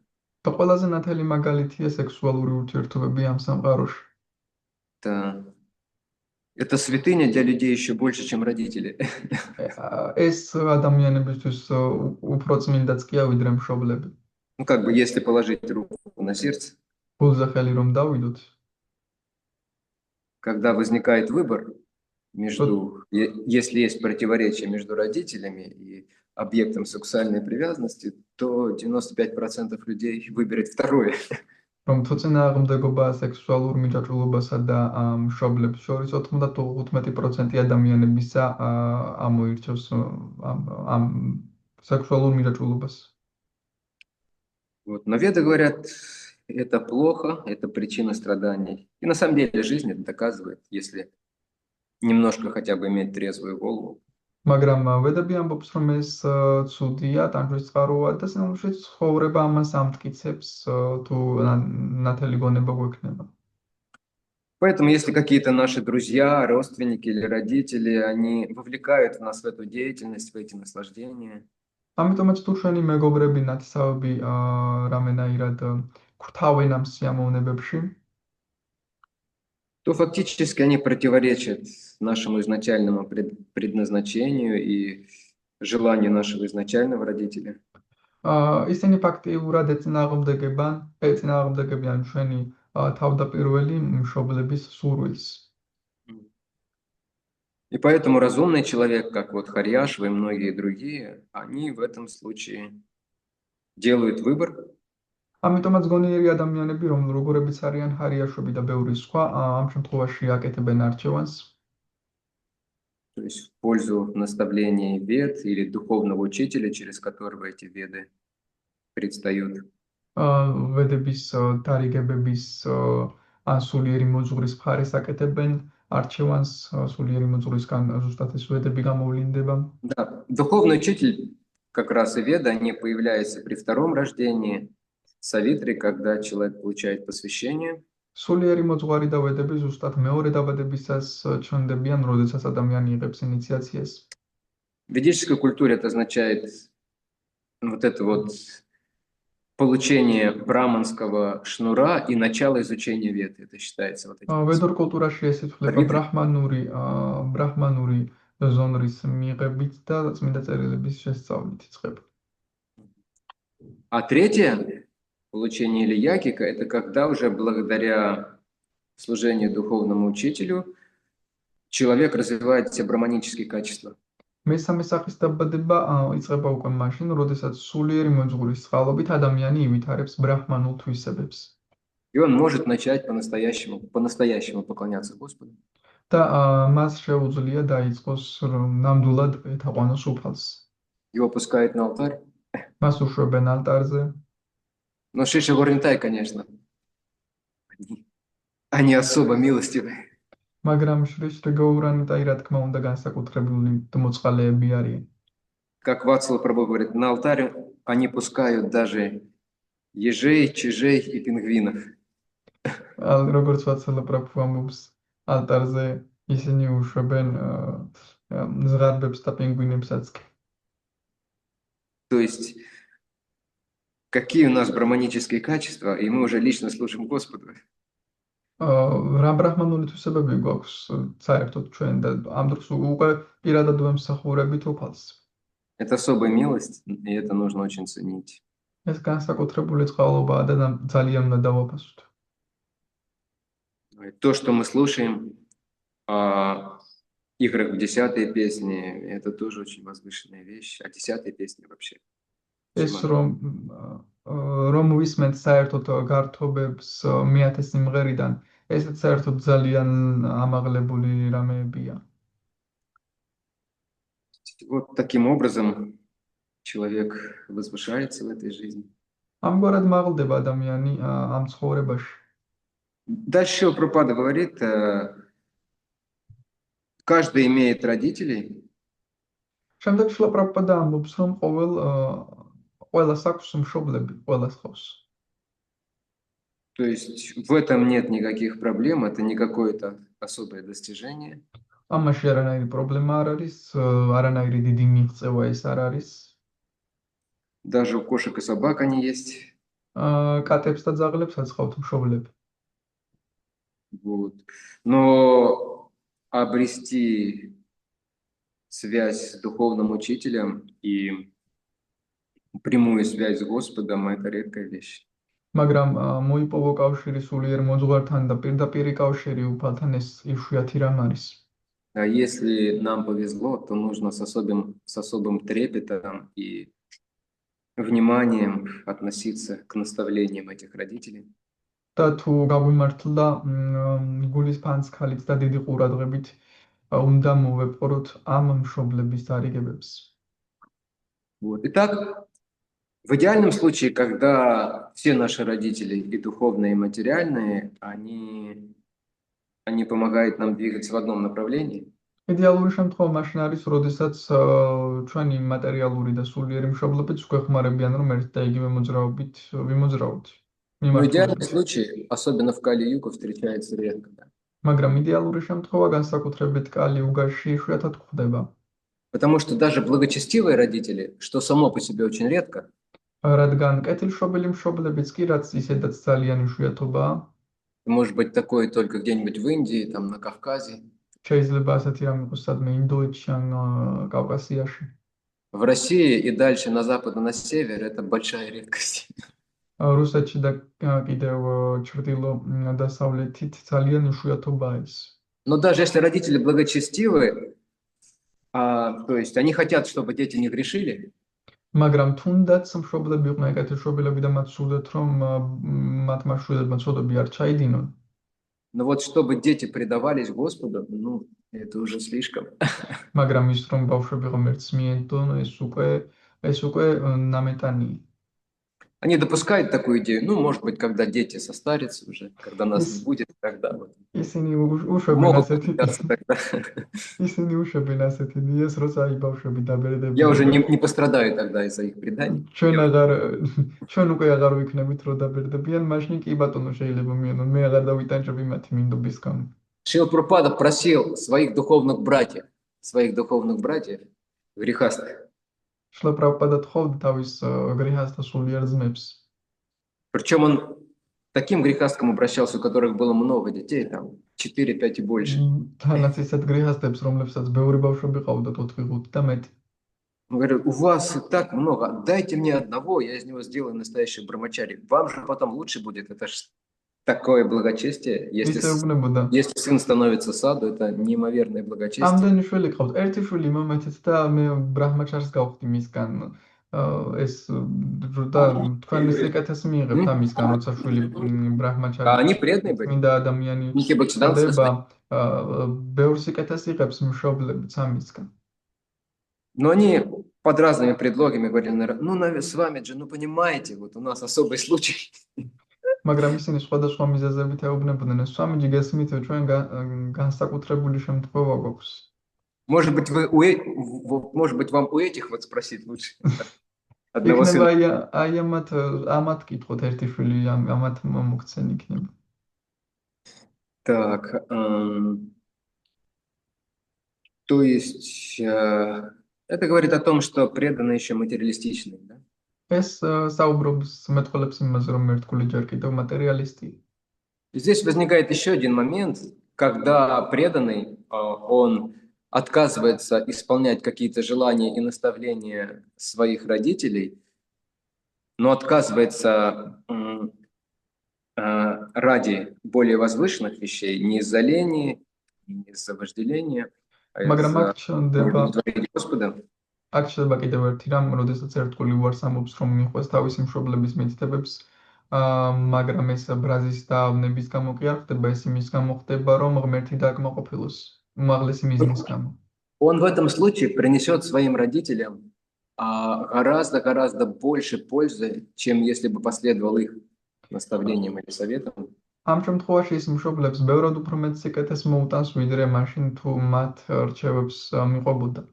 და ყველაზე ნათელი მაგალითია სექსუალური ურთიერთობები ამ სამყაროში. Это святыня для людей еще больше, чем родители. ეს ადამიანებისთვის უფრო წმინდაც კი ავიდრე მშობლები. Ну, как бы, если положить руку на сердце, გულზე ხელი რომ დავიდოთ, когда возникает выбор между, если есть противоречие между родителями и объектом сексуальной привязанности, то 95% людей выберет второе. რომ თუ წინააღმდეგობა სექსუალურ მიჯაჭვულობასა და მშობლებს შორის 95% ადამიანებისა ამოირჩევს ამ სექსუალურ მიჯაჭვულობას. Вот. Но веды говорят, это плохо, это причина страданий. И на самом деле жизнь это доказывает, если немножко хотя бы иметь трезвую голову. მაგრამ ვედები ამბობს, რომ ეს ცუდია, ტანჯვის წყაროა და სინამდვილეში ცხოვრება ამას ამტკიცებს, თუ ნათელი გონება გვექნება. Поэтому, если какие-то наши друзья, родственники или родители, они вовлекают нас в эту деятельность, в эти наслаждения, ამიტომაც თუ ჩვენი მეგობრები ნათესავები რამენაირად გვთავენ ამ სიამოვნებებში, то фактически они противоречат нашему изначальному предназначению и желанию нашего изначального родителя. ისინი ფაქტიურად ეწინააღმდეგებიან ჩვენი თავდაპირველი მშობლების სურვილს. И поэтому разумный человек, как вот Харьяшва и многие другие, они в этом случае делают выбор. ამიტომაც გონიერი ადამიანები, როგორებიც არიან ჰარიაშვები და ბევრი სხვა, ამ შემთხვევაში აკეთებენ არჩევანს, То есть в пользу наставления вед или духовного учителя, через которого эти веды предстают. ვედების დარიგებების ან სულიერი მოძღვრის მხარეს აკეთებენ არჩევანს, სულიერი მოძღვრისგან ზუსტად ეს ვედები გამოვლინდება. Да, духовный учитель, как раз и веды, они появляются при втором рождении, Савитри, когда человек получает посвящение. სულიერი მოძღვარი და ვედები ზუსტად მეორე დაბადებისას ჩნდებიან, როდესაც ადამიანი იღებს ინიციაციას. В ведической культуре это означает вот это вот получение браманского шнура и начало изучения вед. Это считается вот этим. ვედურ კულტურაში ეს ითვლება ბრაჰმანური ზონრის მიღებით და წმინდა წერილების შესწავლით იწყება. А третье получение или ягика, это когда уже благодаря служению духовному учителю человек развивает все браманические качества. მესამე სახის დაბადება იწყება უკვე მაშინ, როდესაც სულიერი მოძღვრის წყალობით ადამიანი ივითარებს ბრაჰმანულ თვისებებს. И он может начать по-настоящему поклоняться Господу. და მას შეუძლია დაიწყოს ნამდვილად ეთაყვანოს უფალს. Его пускают на алтарь. მას უშვებენ ალტარზე. Но Шиша Горинтай, конечно, они особо милостивые. მაგრამ შრიშტ გოურანიტაი, რა თქმა უნდა, განსაკუთრებული მოწყალეები არიან. Как Вацлав Прабху говорит, на алтарь они пускают даже ежей, чижей и пингвинов. როგორც ვაცალა პრაბჰუ ამბობს, ალტარზე ისინი უშვებენ ზღარბებს და პინგვინებსაც. То есть, какие у нас браманические качества, и мы уже лично служим Господу. რა ბრაჰმანული თვისებები გვაქვს საერთოდ ჩვენ და ამ დროს უკვე პირადად ვემსახურებით უფალს. Это особая милость, и это нужно очень ценить. ეს განსაკუთრებული წყალობაა და ძალიან უნდა დავაფასოთ. То, что мы слушаем о играх в 10-й песне, это тоже очень возвышенная вещь. А 10-й песни вообще. ეს რომ ვისმენთ საერთოდ გართობებს მეათე სიმღერიდან, ესეც საერთოდ ძალიან ამაღლებული რამეებია. Вот таким образом человек возвышается в этой жизни. ამგვარად მაღლდება ადამიანი ამ ცხოვრებაში. Дальше Прабхупада говорит, каждый имеет родителей. შემდეგ შილა პრაბჰუპადა ამბობს, რომ ყველას აქვს მშობლები, ყველას ხავს. То есть в этом нет никаких проблем, это не какое-то особое достижение. ამაში არანაირი პრობლემა არ არის, არანაირი დიდი მიღწევა ეს არ არის. Даже у кошек и собак они есть. კატებს და ძაღლებსაც ხავთ მშობლები. Вот. Но обрести связь с духовным учителем и прямую связь с Господом – это редкая вещь. მაგრამ მოიპოვო კავშირი სულიერ მოძღვართან და პირდაპირი კავშირი უფალთან ეს იშვიათი რამ არის. А если нам повезло, то нужно с особым трепетом и вниманием относиться к наставлениям этих родителей. და თუ გაგვიმართლა გულის ფანცხალით და დიდი ყურადღებით უნდა მოვეპყროთ ამ მშობლების დარიგებებს. Вот. Итак, в идеальном случае, когда все наши родители, и духовные, и материальные, они помогают нам двигаться в одном направлении. იდეალური შემთხვევა მაშინ არის, როდესაც ჩვენი მატერიალური და სულიერი მშობლებიც გვეხმარებიან, რომ ერთ და იგივე მოძრაობით ვიმოძრაოთ. В идеальном случае, особенно в Кали-югу, встречается редко. მაგრამ იდეალური შემთხვევა განსაკუთრებით კალი-იუგაში იშვიათად გვხდება. Потому что даже благочестивые родители, что само по себе очень редко, რადგან კეთილშობილი მშობლებიც კი, რაც ისედაც ძალიან იშვიათობაა, может быть такое только где-нибудь в Индии, там на Кавказе. შეიძლება ასეთი რამ იყოს სადმე ინდოეთში ან კავკასიაში. В России и дальше на запад и на север это большая редкость. რუსეთში და კიდევ ჩრდილო დასავლეთით ძალიან იშვიათობაა ეს. Но даже если родители благочестивые, То есть они хотят, чтобы дети не грешили, მაგრამ თუნდაც მშობლები იყვნენ ეგეთი მშობლები და მათ სურდათ, რომ მათმა შვილებმა ცოდები არ ჩაიდინონ. но вот чтобы дети предавались Господу, ну, это уже слишком. მაგრამ ის რომ ბავშვები ღმერთს მიენდონ, ეს უკვე ნამეტანია. Они допускают такую идею, ну, может быть, когда дети состарятся уже, когда нас не будет, тогда вот. ისინი უშვებენ Могут ასეთი поменяться тогда. ისინი უშვებენ ასეთი იდეას, როცა აი ბავშვები დაბერდებიან. Я уже не пострадаю тогда из-за их преданий. ჩვენ უკვე აღარ ვიქნებით, რომ დაბერდებიან, მაშინ კი ბატონო შეიძლება მიანონ, მე აღარ დავიტანჯები მათი მინდობის გამო. Шрила Прабхупада просил своих духовных братьев, грехастых. შრილა პრაბჰუპადა თხოვდა თავის გრიჰასთა სულიერ ძმებს. Причем он таким грехасткам обращался, у которых было много детей, там 4, 5 и больше. თანაც ისეთ გრიჰასტებს, რომლებსაც ბევრი бавშვები ყავდათ 4-5 და მეტი. Он говорит, у вас и так много, дайте мне одного, я из него сделаю настоящий брамачари. Вам же потом лучше будет, это ж такое благочестие. Если сын становится саду, это неимоверное благочестие. ამდენი შვილი ყავთ, ერთი შვილი მომეცეთ და მე ბრაჰმაჩარს გავხდი მისგან. ეს და თქვენ სიკეთეს მიიღებთ ამისგან, როცა შვილი ბრაჰმაჩარი. Они преданные были. მინდა ადამიანი Ники бхактисиданта ბევრ სიკეთეს იღებს მშობლებიც ამისგან. Но они под разными предлогами говорили, ну, с вами же, ну, понимаете, вот у нас особый случай. მაგრამ ისინი სხვადასხვა მიზეზებით ეუბნებოდნენ, სვამიჯი გესმით, ჩვენ განსაკუთრებული შემთხვევა გვაქვს. Может быть, вам у этих вот спросить лучше. Одного იქნება сына. აი ამათ კითხოთ ერთი შვილი ამათ მოგცენ იქნება. Так, то есть это говорит о том, что преданные еще материалистичные, да? ეს საუბრობს მეტყველებს იმაზე, რომ ერთგული ჯერ კიდევ მატერიალისტია. Здесь возникает еще один момент, когда преданный, он отказывается исполнять какие-то желания и наставления своих родителей, но отказывается ради более возвышенных вещей, не из-за лени, не из-за вожделения, а из-за удовлетворения Господа. აქ შეიძლება კიდევ ერთი რამ, როდესაც ერთგული უარს ამბობს, რომ მიყვეს თავისი მშობლების მითითებებს, მაგრამ ეს ბრაზის დაავნების გამო კი არ ხდება, ეს იმის გამო ხდება, რომ ღმერთი დააკმაყოფილოს უმაღლესი მიზნის გამო. Он в этом случае принесет своим родителям гораздо больше пользы, чем если бы последовал их наставлениям или советам. ამ შემთხვევაში ის მშობლებს ბევრად უფრო მეტ სიკეთეს მოუტანს, ვიდრე მაშინ თუ მათ რჩევებს მიყვებოდა.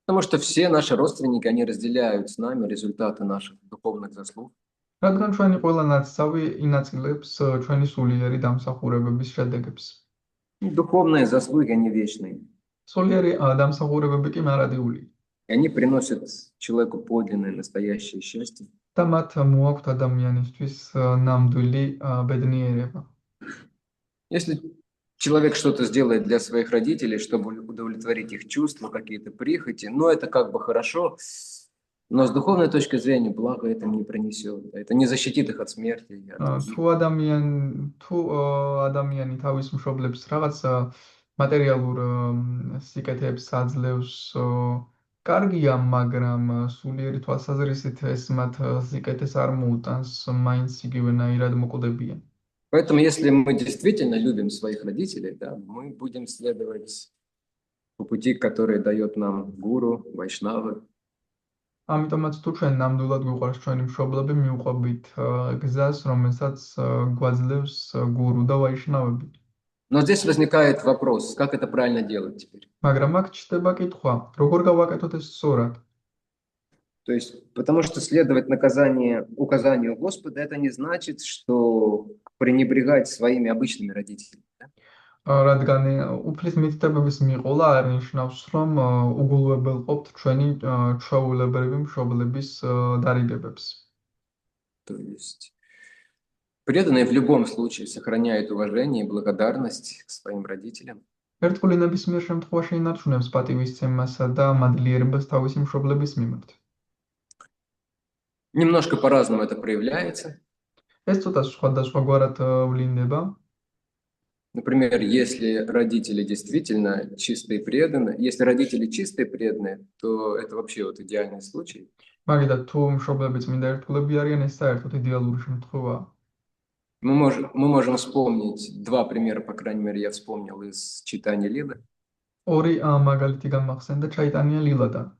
Потому что все наши родственники, они разделяют с нами результаты наших духовных заслуг. რადგან ჩვენი ყველა ნაცავი ინაწილებს ჩვენი სულიერი დამსახურებების შედეგებს. Духовные заслуги, они вечные. სულიერი დამსახურებები კი მარადიული. И они приносят человеку подлинное, настоящее счастье. და მათ მოაქვთ ადამიანისთვის ნამდვილი ბედნიერება. Если человек что-то сделает для своих родителей, чтобы удовлетворить их чувства, какие-то прихоти, ну, это как бы хорошо, но с духовной точки зрения благо это не принесет. Это не защитит их от смерти. თუ ადამიანი თავის მშობლებს რაღაც მატერიალურ სიკეთეებს აძლევს, კარგია, მაგრამ სულიერი თვალსაზრისით ეს მათ სიკეთეს არ მოუტანს, მაინც იგივენაირად მოკვდებიან. Поэтому, если мы действительно любим своих родителей, да, мы будем следовать по пути, который дает нам гуру, вайшнавы. ამიტომაც თუ ჩვენ ნამდვილად გვიყვარს ჩვენი მშობლები, მივყვებით გზას, რომელსაც გვაძლევს გურუ და ვაიშნავები. Но здесь возникает вопрос, как это правильно делать теперь? მაგრამ აქ ჩდება კითხვა, როგორ გავაკეთოთ ეს სწორად? То есть, потому что следовать указанию Господа, это не значит, что пренебрегать своими обычными родителями. რადგან უფლის მითითებების მიყოლა არ ნიშნავს, რომ უგულვებელყოფთ ჩვენი ჩვეულებრივი მშობლების დარიგებებს. То есть, преданные в любом случае сохраняют уважение и благодарность к своим родителям. ერთგული ნებისმიერ შემთხვევაში ინარჩუნებს პატივისცემასა და მადლიერებას თავისი მშობლების მიმართ. Немножко по-разному это проявляется. ეს ცოტა სხვადასხვაგვარად ვლინდება. Например, если родители действительно чистые и преданные, если родители чистые и преданные, то это вообще вот идеальный случай. მაგიდა თუ მშობლები წმინდა ერთგულები არიან, ეს საერთოდ იდეალური შემთხვევაა. Мы можем вспомнить два примера, по крайней мере, я вспомнил из читания Лилы. ორი მაგალითი გამახსენდა ჩაიტანია ლილადან.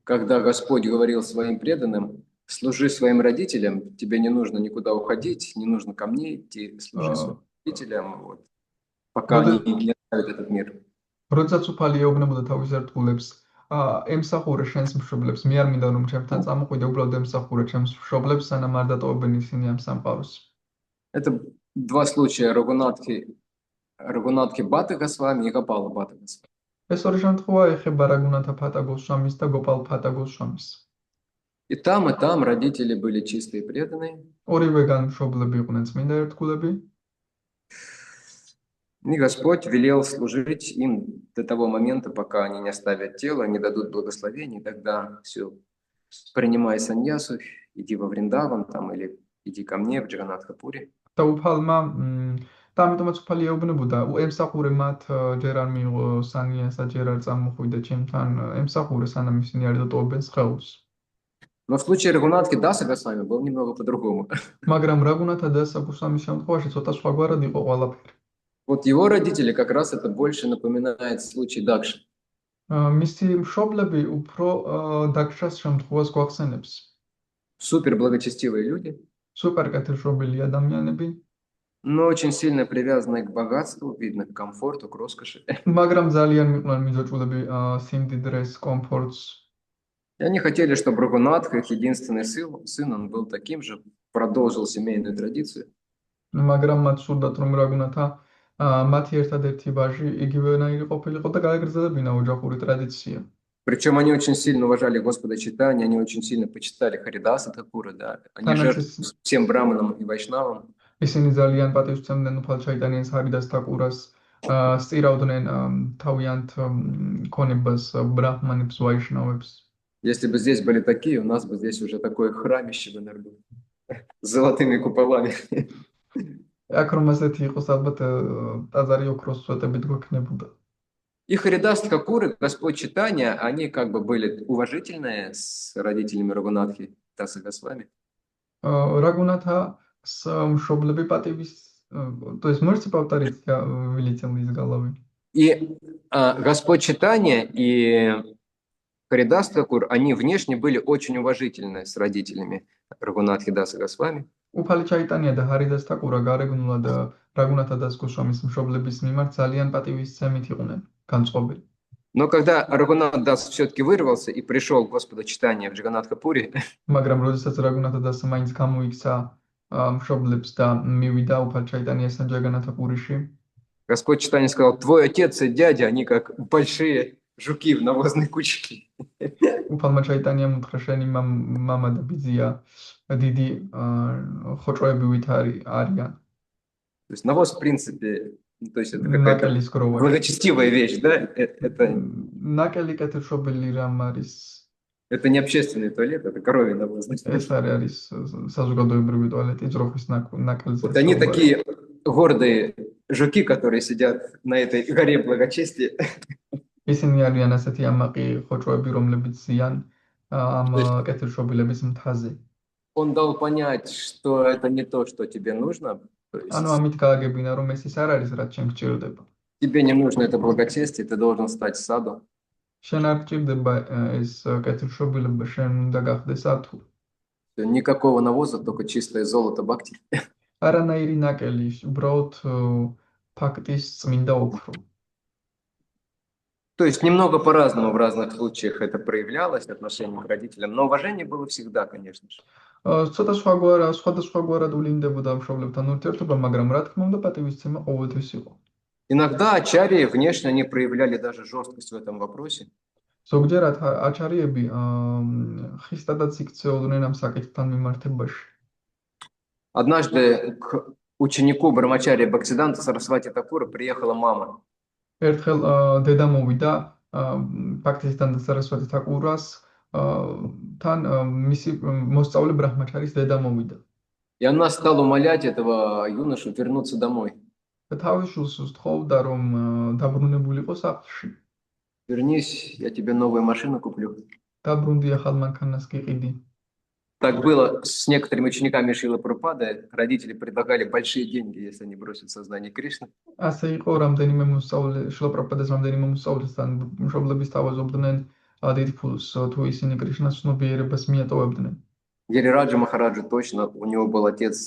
Когда Господь говорил своим преданным, служи своим родителям, тебе не нужно никуда уходить, не нужно ко мне идти, служи своим родителям, вот, пока они не оставят этот мир. როდესაც უფალი ეუბნებოდა თავის ერთგულებს, ემსახურე შენს მშობლებს, მე არ მინდა რომ ჩემთან წამოყვიდე, უბრალოდ ემსახურე ჩემს მშობლებს, სანამ არ დატოვებენ ისინი ამ სამყაროს. Это два случая Рагунатхи Бхатта Госвами и Гопала Бхатта Госвами. ეს ორი შემთხვევა ეხება რაგუნათა ფატა გოსვამის და გოპალ ფატა госвамის. И там родители были чистые и преданные. ორივეგან მშობლები იყვნენ წმინდა ერთგულები. И Господь велел служить им до того момента, пока они не оставят тело, не дадут благословений, тогда все, принимай саньясу, иди во Вриндаван там, или иди ко мне в Джаганатхапури. და უფალმა და ამიტომაც უფალი ეუბნებოდა, ემსახურე მათ ჯერ არ მიიღო სანიასა, ჯერ არ წამოხვიდე ჩემთან, ემსახურე სანამ ისინი არ დატოვებენ სხეულს. Но в случае Рагунатхи Даса Госвами было немного по-другому. მაგრამ რაგუნათა დასა გოსვამის შემთხვევაში ცოტა სხვაგვარად იყო ყველაფერი. Вот его родители как раз это больше напоминает случай Дакши. მისი მშობლები უფრო დაქშას შემთხვევას გვახსენებს. Супер благочестивые люди, სუპერ კეთილშობილი ადამიანები, но очень сильно привязанные к богатству, видно, к комфорту, к роскоши. მაგრამ ძალიან მიყვნენ მიზოჭულები სიმდიდრეს, კომფორტს. И они хотели, чтобы Рагунатха, их единственный сын, он был таким же, продолжил семейную традицию. მაგრამ მათ სურდათ რომ რაგუნათა მათი ერთადერთი ვაჟი იგივენაირი ყოფილიყო და გაეგრძელებინა ოჯახური ტრადიცია. Причем они очень сильно уважали Господа Чайтанья, они очень сильно почитали Харидаса Такура, да. Они жертвовали всем браманам и вайшнавам. ისინი ძალიან პატივსცემდნენ უფალ ჩაიტანიას, ჰარიდას თაკურას, სწირავდნენ თავიანთ ქონებას ბრაჰმანებს, ვაიშნავებს. Если бы здесь были такие, у нас бы здесь уже такое храмище бы, наверное, было. С золотыми куполами. აქ რომ ასეთი იყოს, ალბათ ტაძარი ოქროს სვეტებით გვექნებოდა. И Харидас Такур, Господь Чайтанья, они как бы были уважительные с родителями Рагунатхи Даса Госвами. Рагунатха с мшоблеби пативис, то есть можете повторить, я вылетел из головы. И Господь Чайтанья и Харидас Такур, они внешне были очень уважительны с родителями Рагунатхи Даса Госвами. უფალი ჩაიტანია და ჰარიდას თაკურა გარეგნულად რაგუნათა დას გოსვამის მშობლების მიმართ ძალიან პატივისცემით იყვნენ, განწყობილი. Но когда Рагунат Дас все-таки вырвался и пришел к Господу Чайтанья в Джаганатхапури, მაგრამ როდესაც რაგუნათა დას მაინც გამოიქცა მშობლებს და მივიდა უფალი ჩაიტანიასთან ჯაგანათაპურიში, Господь Чайтанья сказал: твой отец и дядя, они как большие жуки в навозной кучке. უფალმა ჩაიტანიამ უთხრა, შენი მამა და ბიძია დიდი ხოჭოებივით არიან. То есть навоз, в принципе, то есть это какая-то благочестивая вещь, да? ნაკელი კეთილშობილი რამ არის? Это не общественный туалет, это коровий навоз. ეს არის საზოგადოებრივი ტუალეტი, ძროხის ნაკელზე. Вот они такие гордые жуки, которые сидят на этой горе благочестия. ისინი არიან ასეთი ამაყი ხოჭოები, რომლებიც ზიან ამ კეთილშობილების მთაზე. Он дал понять, что это не то, что тебе нужно. ანუ ამით გააგებინა, რომ ეს არ არის, რაც შენ გჭირდება. Тебе не нужно это благочестие, ты должен стать саду. შენ არ გჭირდება ეს კეთილშობილება, შენ უნდა გახდეს სათუ. Никакого навоза, только чистое золото бхакти. არანაირი ნაკელი, უბრალოდ ფაქტის წმინდა ოქრო. То есть немного по-разному в разных случаях это проявлялось, отношение к родителям, но уважение было всегда, конечно же. სხვადასხვაგვარად ულინდებოდა მშობლებთან ურთიერთობა, მაგრამ რა თქმა უნდა პატივისცემა ყოველთვის იყო. Иногда ачарьи внешне они проявляли даже жесткость в этом вопросе. ზოგჯერად აჩარიები ხისტადაც იქცეოდნენ ამ საკითხთან მიმართებაში. Однажды к ученику Брахмачарьи Бхактисиданта Сарасвати Такура приехала мама. ერთხელ დედა მოვიდა ბхактისიდანტა სარასვატი თაკურას თან მისი მოსწავლე ბრაჰმაჩარის დედა მოვიდა. И она стала умолять этого юношу вернуться домой. და თავის შვილს უსთხოვდა, რომ დაბრუნებულიყო სახლში. Вернись, я тебе новую машину куплю. დაბრუნდი ახალ მანქანას გიყიდი. Так было с некоторыми учениками Шрилы Прабхупады. Родители предлагали большие деньги, если они бросят сознание Кришны. ასე იყო რამდენიმე მოსწავლე, შრილა პრაბჰუპადეს რამდენიმე მოსწავლესთან მშობლების თავაზობდნენ დიდ ფულს, თუ ისინი კრიშნას ცნობიერებას მიატოვებდნენ. Гирираджа Махараджа точно, у него был отец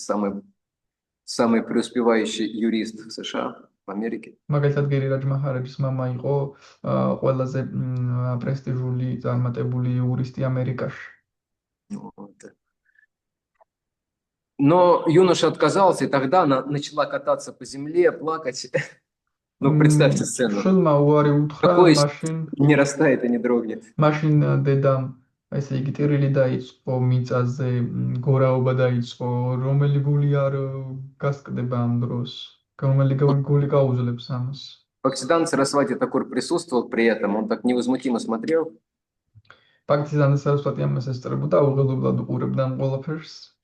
самый преуспевающий юрист в США, в Америке. მაგალითად გირირაჯ მაჰარაჯის მამა იყო ყველაზე პრესტიჟული წარმატებული იურისტი ამერიკაში. Вот. Но юноша отказался, и тогда она начала кататься по земле, плакать. Ну, представьте сцену. შვილმა უარი უთხრა, Какой მაშინ не растает и не дрогнет. მაშინ დედამ ესე იგი ტირილი დაიწყო მიწაზე, გორაობა დაიწყო, რომელი გული არ გასკდება ამ დროს, რომელი გული გაუძლებს ამას. Бхактисиданта Сарасвати Такур присутствовал при этом, он так невозмутимо смотрел. ბაქთისიდანტა სარასვატი ამას ესწრებოდა, უღელებლად უყურებდა ამ ყველაფერს.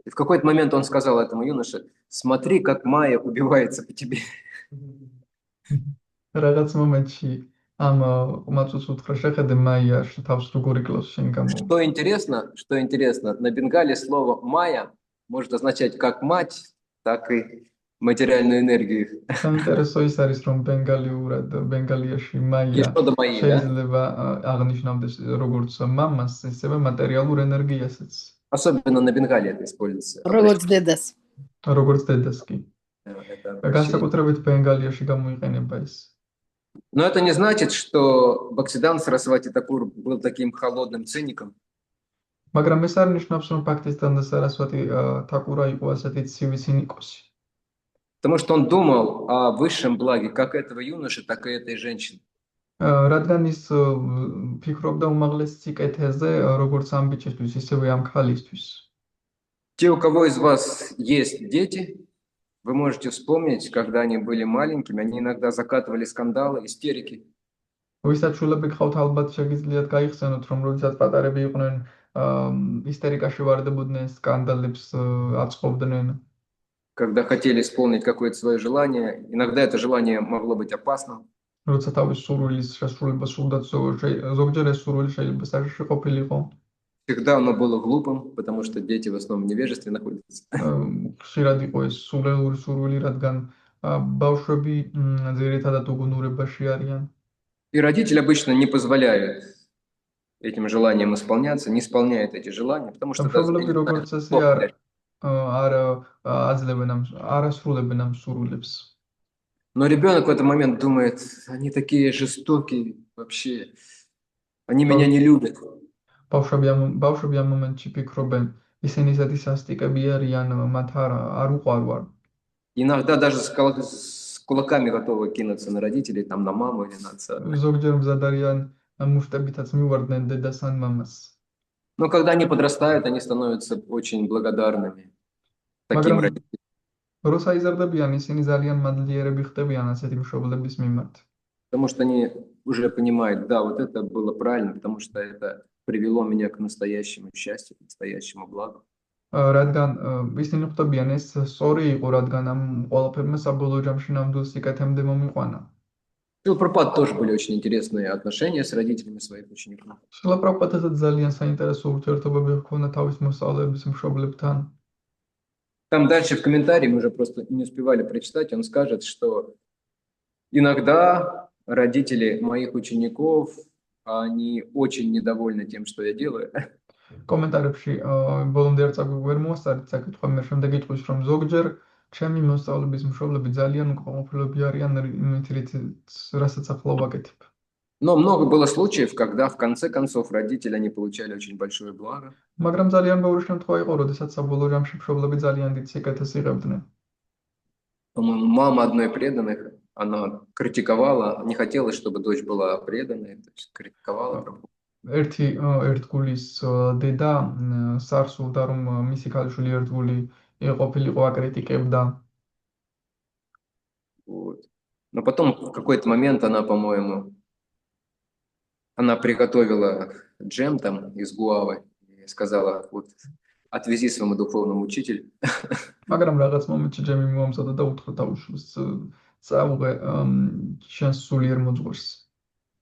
И в какой-то момент он сказал этому юноше: смотри, как Майя убивается по тебе. რაღაც მომენტში ამ ყმაწვილს უთხრა, შეხედე მაია თავს როგორი კლავს შენ გამო. Что интересно, на бенгале слово «майя» может означать как мать, так и материальную энергию. საინტერესო ის არის, რომ ბენგალიაში მაია Ешода Майи, да? შეიძლება აღნიშნავდეს როგორც მამას, ისევე მატერიალურ ენერგიასაც. Особенно на бенгале это используется. როგორც დედას. როგორც დედას კი. Это обращение. განსაკუთრებით ბენგალიაში გამოიყენება ეს. Но это не значит, что Бхактисиданта Сарасвати Такур был таким холодным циником. მაგრამ ეს არ ნიშნავს, რომ ბაქთისიდანტა სარასვატი თაკურა იყო ასეთი ცივი ცინიკოსი. Потому что он думал о высшем благе как этого юноши, так и этой женщины. რადგან ის ფიქრობდა უმაღლეს სიკეთეზე, როგორც ამ ბიჭისთვის, ისევე ამ ქალისთვის. Те, у кого из вас есть дети, вы можете вспомнить, когда они были маленькими, они иногда закатывали скандалы, истерики. ვისაც შვილები გყავთ, ალბათ შეგიძლიათ გაიხსენოთ, რომ როდესაც პატარები იყვნენ, ისტერიკაში ვარდებოდნენ, სკანდალებს აწყობდნენ. Когда хотели исполнить какое-то свое желание, иногда это желание могло быть опасным. როცა თავის სურვილის შესრულება სურდათ, ზოგჯერ ეს სურვილი შეიძლება საშიში ყოფილიყო. Всегда оно было глупым, потому что дети в основном в невежестве находятся. ხშირად იყო ეს სულელური სურვილი, რადგან ბავშვები ძირითადად უგუნურებაში არიან. И родители обычно не позволяют этим желаниям исполняться, не исполняют эти желания, потому что даже მშობლები როგორც წესი არ ასრულებენ ამ სურვილებს. Но ребенок в этот момент думает: они такие жестокие вообще, они меня не любят. ბავშვები ამ მომენტში ფიქრობენ, ისინი ისეთი სასტიკები არიან, მათ არ უყვარვარ. Иногда даже с кулаками готовы кинуться на родителей, там на маму или на отца. ზოგჯერ მზად არიან მუშტებითაც მივარდნენ დედას ან მამას. Но когда они подрастают, они становятся очень благодарными таким მაგრამ родителям. როცა იზრდებიან, ისინი ძალიან მადლიერები ხდებიან ასეთი მშობლების მიმართ. Потому что они уже понимают: да, вот это было правильно, потому что это привело меня к настоящему счастью, к настоящему благу. რადგან ისინი ხვდებიან, ეს სწორი იყო, რადგან ამ ყველაფერმა საბოლოო ჯამში ნამდვილ სიკეთემდე მომიყვანა. У Прабхупады тоже были очень интересные отношения с родителями своих учеников. შრილა პრაბჰუპადასაც ძალიან საინტერესო ურთიერთობები ჰქონდა თავის მოსწავლეების მშობლებთან. Там дальше в комментарии, мы уже просто не успевали прочитать, он скажет, что иногда родители моих учеников, они очень недовольны тем, что я делаю. კომენტარებში ბოლომდე არ წაგვიგერ მოსწარით საკითხი, მე შემდეგ იტყვის, რომ ზოგჯერ ჩემი მოსწავლების მშობლები ძალიან უკმაყოფილოები არიან იმით, რასაც ახლა ვაკეთებ. Но много было случаев, когда в конце концов родители, они получали очень большое благо. მაგრამ ძალიან ბევრი შემთხვევა იყო, როდესაც საბოლოო ჯამში მშობლები ძალიან დიდ სიკეთეს იღებდნენ. По-моему, мама одной преданных, она критиковала, не хотела, чтобы дочь была преданной, то есть критиковала Прабхупаду. ერთგულის დედა სარსულდა, რომ მისი ქალიშვილი ერთგული ყოფილიყო, აკრიტიკებდა. Вот. Но потом в какой-то момент она, по-моему, она приготовила джем там из гуавы и сказала: вот отвези своему духовному учителю. მაგრამ რაღაც მომენტში ჯემი მომამზადა და უთხრა თავშულს წაუღე შენს სულიერ მოძღვარს.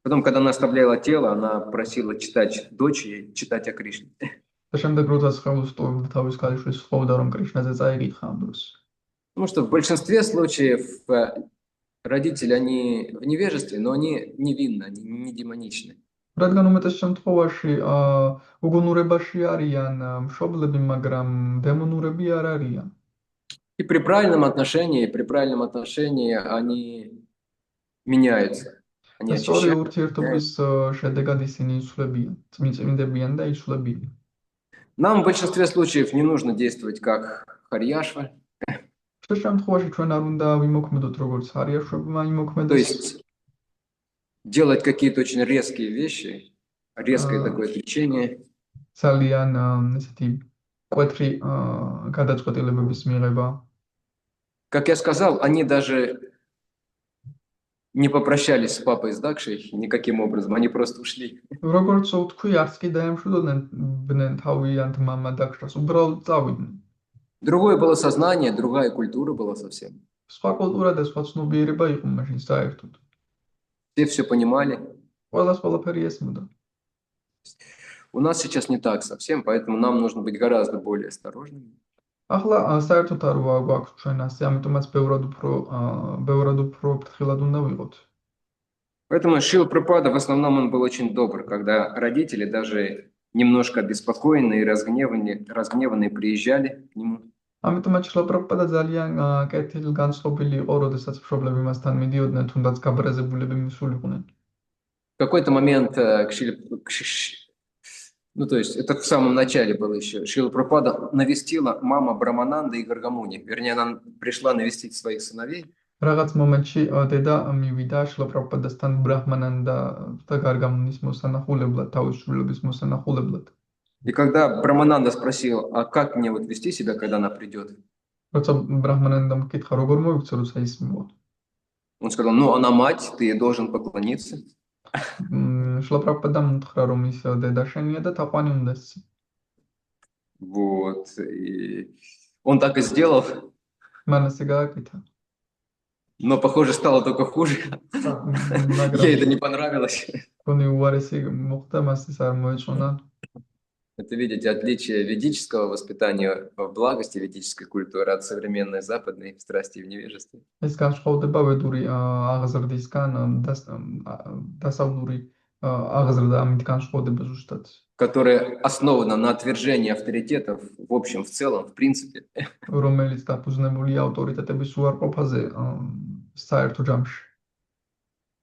Потом, когда она оставляла тело, она просила читать дочь ей, читать о Кришне. და შემდეგ როცა სხეულს ტოვებდა თავის ქალიშვილს ხოვდა რომ კრიშნაზე წაიკითხა ამ დროს. Потому что в большинстве случаев родители, они в невежестве, но они невинны, они не демоничны. რადგან უმეტეს შემთხვევაში უგუნურებაში არიან მშობლები, მაგრამ დემონურები არ არიან. И при правильном отношении они меняются. Они სწორი очищаются. ურთიერთობის შედეგად ისინი იცვლებიან, წმინდებიან და იცვლებიან. Нам в большинстве случаев не нужно действовать как Харьяшва, შეს შემთხვევაში ჩვენ არ უნდა ვიმოქმედოთ როგორც ჰარიაშვებმა то იმოქმედეს, есть делать какие-то очень резкие вещи, резкое такое отречение. ძალიან ესეთი კვეთრი გადაწყვეტილებების მიღება. Как я сказал, они даже не попрощались с папой с Дакшей никаким образом, они просто ушли. როგორც ვთქვი, არც კი დაემშვიდობდნენ თავიანთ მამა დაქშას, უბრალოდ წავიდნენ. Другое было сознание, другая культура была совсем. სხვა კულტურა და სხვა ცნობიერება იყო მაშინ საერთოდ. Все понимали. ყველას ყველაფერი ესმოდა. У нас сейчас не так совсем, поэтому нам нужно быть гораздо более осторожными. ახლა საერთოდ არ გვაქვს ჩვენ ასე, ამიტომაც ბევრად უფრო ფრთხილად უნდა ვიყოთ. Поэтому Шрила Прабхупада в основном он был очень добр, когда родители даже немножко обеспокоенные и разгневанные приезжали к нему. ამიტომაც შრილა პრაბჰუპადა ძალიან კეთილგანწყობილი იყო, როდესაც მშობლები მასთან მიდიოდნენ, თუნდაც გაბრაზებულები მისულიყვნენ. В какой-то момент ну то есть это в самом начале было еще, Шрила Прабхупада навестила мама Брамананда и Гаргамуни. Вернее, она пришла навестить своих сыновей. რაღაც მომენტში დედა მივიდა შრილა პრაბჰუპადასთან ბრაჰმანანდა და გარგამუნის მოსანახულებლად, თავის შვილების მოსანახულებლად. И когда Брамананда спросил, а как мне вот вести себя, когда она придет? როცა ბრაჰმანანდამ კითხა, როგორ მოიქცე, როცა ის მივა. Он сказал, ну она мать, ты ей должен поклониться. შრილა პრაბჰუპადამ უთხრა, რომ ის დედა შენია და თაყვანი უნდა სცი. Вот. И он так и сделал, მან ასე გააკეთა. но, похоже, стало только хуже. Ей это не понравилось. კონი უარესი მოხდა, მას ეს არ მოეწონა. Это, видите, отличие ведического воспитания в благости, ведической культуры от современной западной в страсти и в невежестве. ეს განსხვავდება ვედური აღზრდისგან დასავლური აღზრდა ამით განსხვავდება ზუსტად. Которая основана на отвержении авторитетов в общем, в целом, в принципе. რომელიც დაფუძნებულია ავტორიტეტების უარყოფაზე საერთო ჯამში.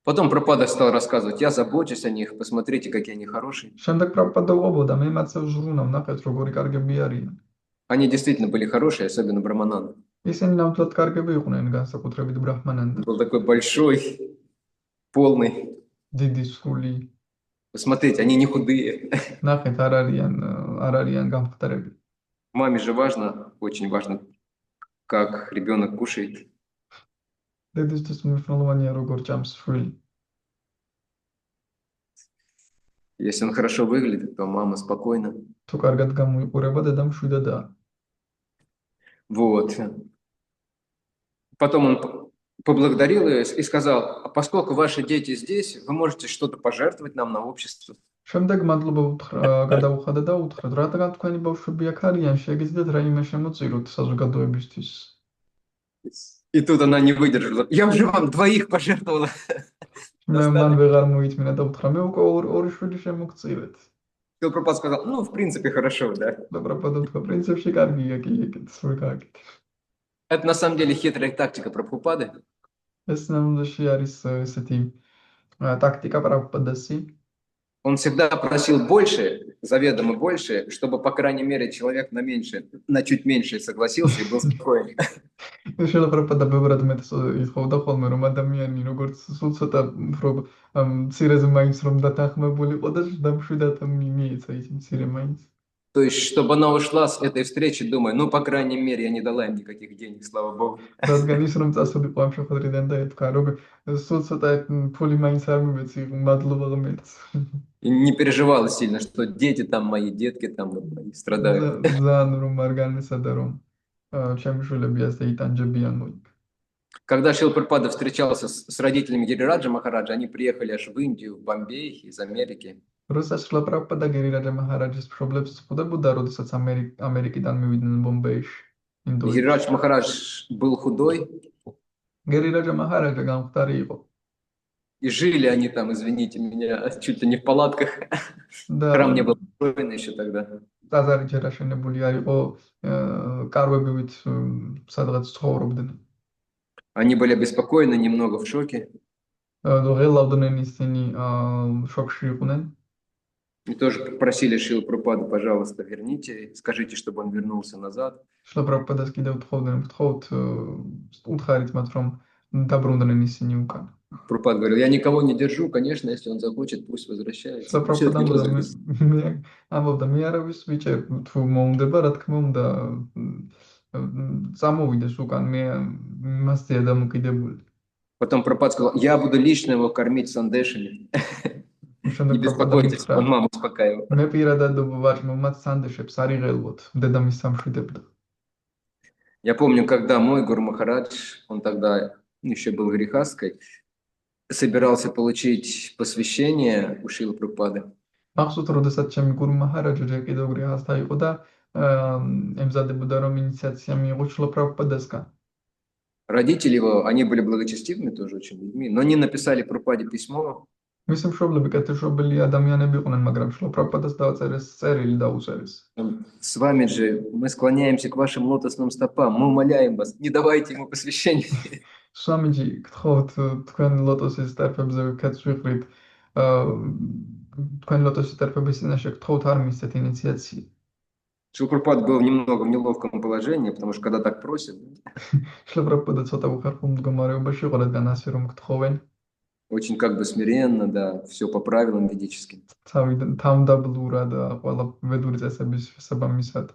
Потом Прабхупада стал рассказывать, я забочусь о них, посмотрите, какие они хорошие. შემდეგ პრაბჰუპადა უყვებოდა, მე მათზე ვზრუნავ, ნახეთ როგორი კარგები არიან. Они действительно были хорошие, особенно Брамананда. ისინი ნამდვილად კარგები იყვნენ, განსაკუთრებით ბრაჰმანანდა. Был такой большой, полный. დიდი სული. Посмотрите, они не худые. ნახეთ, არ არიან გამხდარები. Маме же важно, очень важно, как ребенок кушает. დედისთვის მნიშვნელოვანია როგორ ჭამს შვილი. Если он хорошо выглядит, то мама спокойна. თუ კარგად გამოიყურება, დედა მშვიდადაა. Вот. Потом он поблагодарил ее и сказал, а поскольку ваши дети здесь, вы можете что-то пожертвовать нам на общество. შემდეგ მადლობა გადაუხადა და უთხრა, რადგან თქვენი ბავშვები აქ არიან, შეგიძლიათ რაიმე შემოწიროთ საზოგადოებისთვის. И тут она не выдержала. Я уже вам двоих пожертвовала. მან ვეღარ მოიწმინა და უთხრა, მე უკვე ორი შვილი შემოგწირეთ. Шрила Прабхупада сказал, ну, в принципе, хорошо, да. და პრაბჰუპადა უთხრა, პრინციპში კარგია კი ეგეთ, სულ გააკეთე. Это на самом деле хитрая тактика Прабхупады. ეს ნამდვილში არის ესეთი ტაქტიკა პრაბჰუპადასი. Он всегда просил больше, заведомо больше, чтобы, по крайней мере, человек на чуть меньше согласился и был спокоен. შრილა პრაბჰუპადა ბევრად მეტს ითხოვდა ხოლმე, რომ ადამიანი როგორც სულ ცოტა უფრო მცირეზე მაინც რომ დათანხმებულიყო და დამშვიდად მიეცა ის მცირე მაინც. То есть, чтобы она ушла с этой встречи, думаю, ну, по крайней мере, я не дала им никаких денег, слава богу. რადგან ის რომ წასულიყო ამ შეხვედრიდან და ეთქვა, რომ სულ ცოტა ფული მაინც არ მივეცი, მადლობა ღმერთს. И не переживала сильно, что дети там, мои детки там вот мои страдают. ძალიან რომ არ განესადა რომ ჩემი შვილები ასე იტანჯებიან მოიქ. Когда Шрила Прабхупада встречался с родителями Гирираджа Махараджа, они приехали аж в Индию, в Бомбей, из Америки. როცა შრილა პრაბჰუპადა გირირაჯა მაჰარაჯის მშობლებს ვხვდებოდა, როდესაც ამერიკიდან მივიდნენ ბომბეიში, ინდოეთში. Гирираджа Махарадж был худой, გირირაჯა მაჰარაჯა გამხდარი იყო. и жили они там, извините меня, чуть ли не в палатках. და Храм не был построен еще тогда. ტაძარი ჯერ აშენებული არ იყო, კარვებივით სადღაც ცხოვრობდნენ. Они были обеспокоены, немного в шоке. ღელავდნენ ისინი შოკში იყვნენ. И тоже попросили Шрилу Прабхупаду, пожалуйста, верните, скажите, чтобы он вернулся назад. შრილა პრაბჰუპადას კიდევ ვთხოვთ უთხარით მათ რომ დაბრუნდნენ ისინი უკან. Прабхупада говорил, я никого не держу, конечно, если он захочет, пусть возвращается. შრილა პრაბჰუპადა ამბობდა მე არავის ვიჭერ თუ მოუნდება, რა თქმა უნდა წამოვიდეს უკან, მე მასზეა დამოკიდებული. Потом Прабхупада сказал, я буду лично его кормить сандешами. Не беспокойтесь, он маму успокаивал. მე პირადად ვაჭმობ სანდეშებს არ იღელვოთ, დედამის სამშვიდებდა. Я помню, когда мой Гуру Махарадж, он тогда еще был грехасткой, собирался получить посвящение у Шрилы Прабхупады. მახსოვს, როდესაც ჩემი გურუ მაჰარაჯა ჯერ კიდევ გრეჰასთა იყო და ემზადებოდა რომ ინიციაცია მიიღო შრილა პრაბჰუპადასგან. Родители его, они были благочестивыми тоже очень людьми, но они написали Прабхупаде письмо. მისი მშობლები კეთილშობილი ადამიანები იყვნენ, მაგრამ შრილა პრაბჰუპადას დაუწერეს წერილი დაუწერეს. С вами же мы склоняемся к вашим лотосным стопам, мы умоляем вас, не давайте ему посвящение. სვამიჯი, გთხოვთ თქვენ ლოტოსის ტერფებზე ვიქაც ვიყრით, თქვენ ლოტოსის ტერფების წინაშე გთხოვთ არ მისცეთ ინიციაცია. Шрила Прабхупада был немного в неловком положении, потому что когда так просят, შრილა პრაბჰუპადა ცოტა უხერხულ მდგომარეობაში იყო, რადგან ასე რომ გთხოვენ. очень как бы смиренно, да, все по правилам ведическим. თავდაბლურად ყველა ვედური წესების შესაბამისად.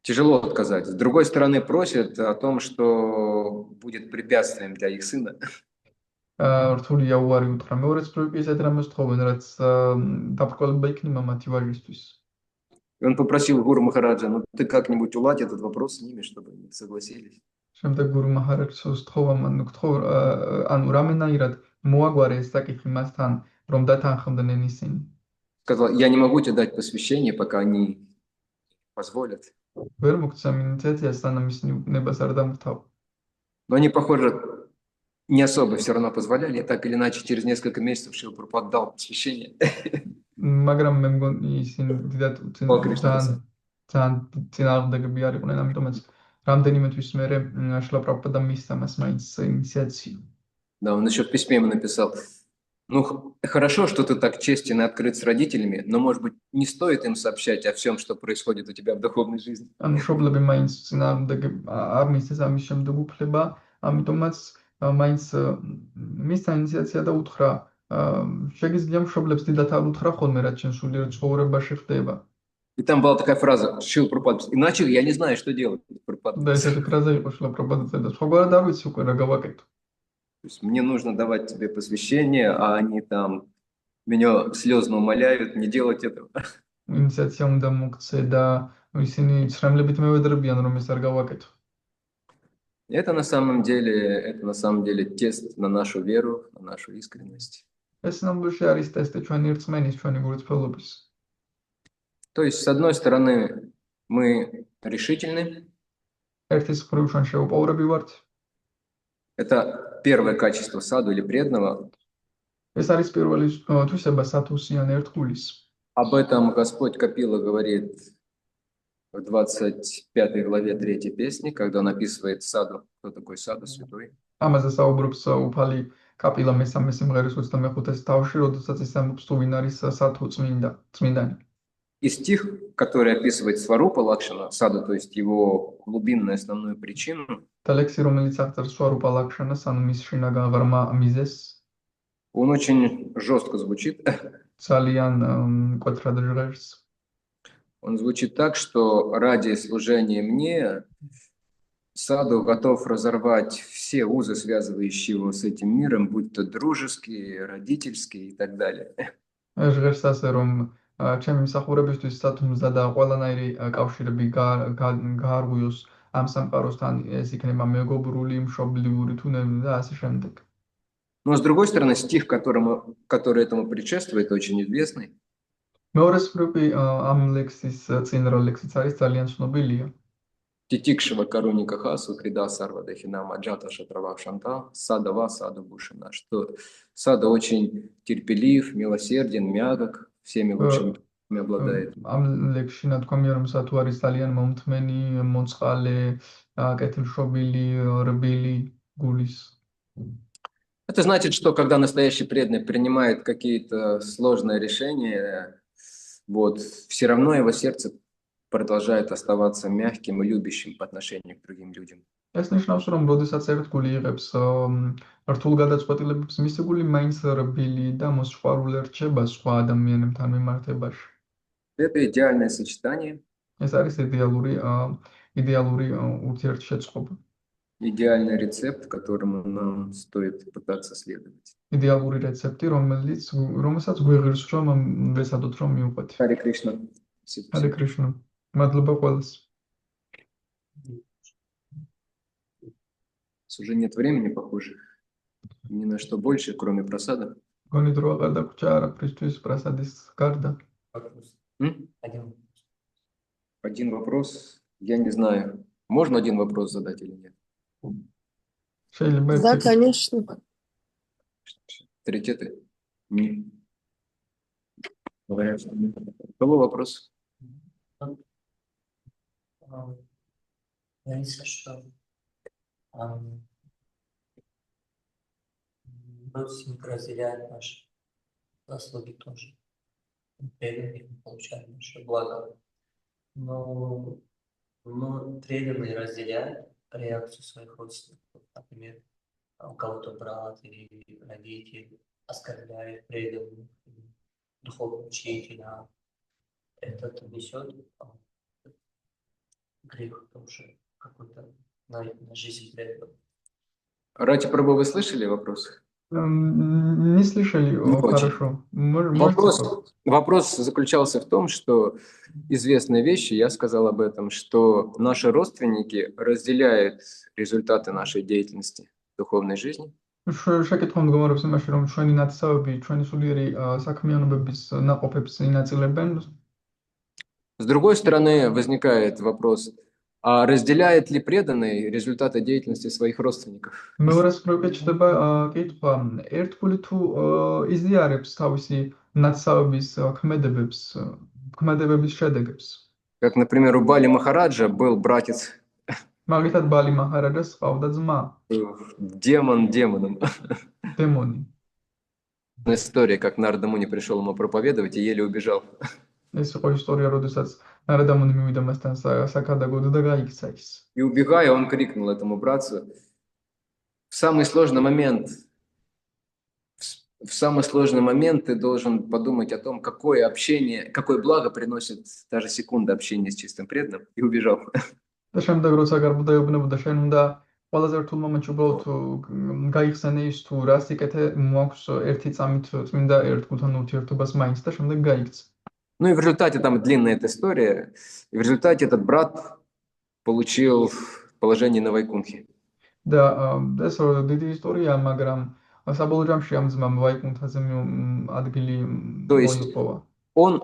Тяжело отказать. С другой стороны, просят о том, что будет препятствием для их сына. რთულია უარი უთხრა. მეორეც პროექტი ისეთ რამეს თხოვენ, რაც დაბრკოლება იქნება მათი ვაჟისთვის. И он попросил Гуру Махараджа, ну ты как-нибудь уладь этот вопрос с ними, чтобы они согласились. შემდეგ გურუ მაჰარაჯს თხოვა, ანუ რამენაირად მოაგვარე ეს საკითხი მასთან, რომ დათანხმდნენ ისინი. Сказал, я не могу тебе дать посвящение, пока они позволят. ვერ მოგცემ ინიციაციას, სანამ ისინი ნებას არ დამთავ. Но они, похоже, не особо все равно позволяли. Так или иначе, через несколько месяцев Шрила Прабхупада дал посвящение. მაგრამ მე მგონი ისინი დიდად ძალიან წინააღმდეგები არ იყვნენ, ამიტომაც რამდენიმე თვის მერე შრილა პრაბჰუპადა მისცა მას მაინც ინიციაცია. Да, он еще в письме ему написал, ну, хорошо, что ты так честен и открыт с родителями, но, может быть, не стоит им сообщать о всем, что происходит у тебя в духовной жизни. ანუ მშობლები მაინც წინააღმდეგები არ მისცეს ამის შემდეგ უფლება, ამიტომაც მაინც მისცა ინიციაცია და უთხრა, შეგიძლია მშობლებს დიდად არ უთხრა ხოლმე, რაც შენ სულიერ ცხოვრებაში ხდება. И там была такая фраза, Шрила Прабхупада, иначе я не знаю, что делать. და ესეთი ფრაზა იყო შრილა პრაბჰუპადა და სხვაგვარად არ ვიცი უკვე რა გავაკეთო. То есть мне нужно давать тебе посвящение, а они там меня слезно умоляют не делать этого. ინიციაცია უნდა მოგცე და ისინი ცრემლებით მევედრებიან, რომ ეს არ გავაკეთო. Это на самом деле тест на нашу веру, на нашу искренность. ეს ნამდვილში არის ტესტი ჩვენი რწმენის, ჩვენი გულწრფელობის. То есть, с одной стороны, мы решительны. ერთის მხრივ ჩვენ შეუპოვრები ვართ. Это первое качество саду или преданного. ეს არის პირველი თვისება სათუსიან ერთგულის. Об этом Господь Капила говорит в 25 главе 3 песни, когда он описывает саду. Кто такой саду святой? ამაზე საუბრობს უფალი კაპილა მესამე სიმღერის 25 თავში, როდესაც ის ამბობს თუ ვინ არის სათუ წმინდანი. И стих, который описывает Сварупа Лакшана, саду, то есть его глубинную основную причину, და ლექსი, რომელიც აღწერს სვარუპა ლაქშანას, ანუ მის შინაგაღრმა მიზეზს, он очень жестко звучит. ძალიან მკვეთრად ჟღერს. Он звучит так, что ради служения мне саду готов разорвать все узы, связывающие его с этим миром, будь то дружеские, родительские и так далее. ჟღერს ასე რომ ჩემი მსახურებისთვის სათუმზდა და ყველანაირი კავშირები გაარღვიოს ამ სამყაროსთან ეს იქნება მეგობრული, მშობლიური თუ და ასე შემდეგ. Но с другой стороны, стих, который этому предшествует, очень известный. მეორეს მხრივ ამ ლექსის წინ რა ლექსიც არის ძალიან ცნობილია. Титикшева короника хасу, крида сарва дехинама, джата шатрава шанта, садава саду бушина. Что сада очень терпелив, милосерден, мягок, всеми лучшими обладает. ამ ლექსში ნათქვამია რომ სათუ არის ძალიან მომთმენი, მოწყალე, კეთილშობილი, რბილი გულის. Это значит, что когда настоящий преданный принимает какие-то сложные решения, вот, все равно его сердце продолжает оставаться мягким и любящим по отношению к другим людям. ეს ნიშნავს, რომ როდესაც ერთგული იღებს რთულ გადაწყვეტილებებს, მისი გული მაინც რბილი და მოსყვარულე რჩება სხვა ადამიანებთან მიმართებაში. Это идеальное сочетание, ეს არის იდეალური ურთიერთშეწყობა. идеальный рецепт, которому нам стоит пытаться следовать. იდეალური რეცეპტი, რომელსაც გვიღირს რომ ვესადოთ რომ მივყვეთ. Харе Кришна. ჰარე კრიშნა. მადლობა ყველას. Уже нет времени, похоже, ни на что больше, кроме просада. გონი დრო აღარ დაგვრჩა არაფრისთვის პრასადის გარდა. Один вопрос, я не знаю, можно один вопрос задать или нет? შეიძლება Да, конечно. Авторитеты? Не. Говорят, что нет. У кого вопрос? Говорится, что родственник разделяет наши заслуги тоже. Преданные получают наше благо. Но преданные разделяют реакцию своих родственников. Например, у кого-то брат или родитель оскорбляет преданных, духовного учителя. Это несет грех тоже какой-то на жизнь преданных. Рати Прабhu, вы слышали вопрос? Не слышали? Хорошо. Вопрос заключался в том, что известные вещи, я сказал об этом, что наши родственники разделяют результаты нашей деятельности в духовной жизни. შეკითხვა მდგომარეობს იმაში, რომ ჩვენი ნათესავები, ჩვენი სულიერი საქმიანობების ნაყოფებს ინაწილებენ. С другой стороны, возникает вопрос, а разделяет ли преданный результаты деятельности своих родственников? მეორეს მხრივ ჩდება კითხვა, ერთგული თუ იზიარებს თავისი ნათესავების ქმედებების შედეგებს. Как, например, у Бали Махараджа был братец. მაგალითად ბალი მაჰარაჯას ჰყავდა ძმა. Демон демоном. დემონი. История, как Нарада Муни пришел ему проповедовать и еле убежал. ეს იყო ისტორია, როდესაც ნარადა მუნი მივიდა მასთან საკადაგოდ და გაიქცა ის. И убегая, он крикнул этому братцу: в самый сложный момент ты должен подумать о том, какое общение, какое благо приносит даже секунда общения с чистым преданным, и убежал. და შემდეგ როცა გარბუდაებნებოდა, შენ უნდა ყველაზე რთულ მომენტში უბრალოდ გაიხსენე ის თუ რა სიკეთე მოაქვს ერთი წამით წმინდა ერთგულთან ურთიერთობას მაინც და შემდეგ გაიქცა. Ну и в результате там длинная эта история, и в результате этот брат получил положение на Вайкунхе. Да, ეს დიდი ისტორია, მაგრამ საბოლოო ჯამში ამ ძმამ ვაიკუნთაზე ადგილი მოიპოვა. Он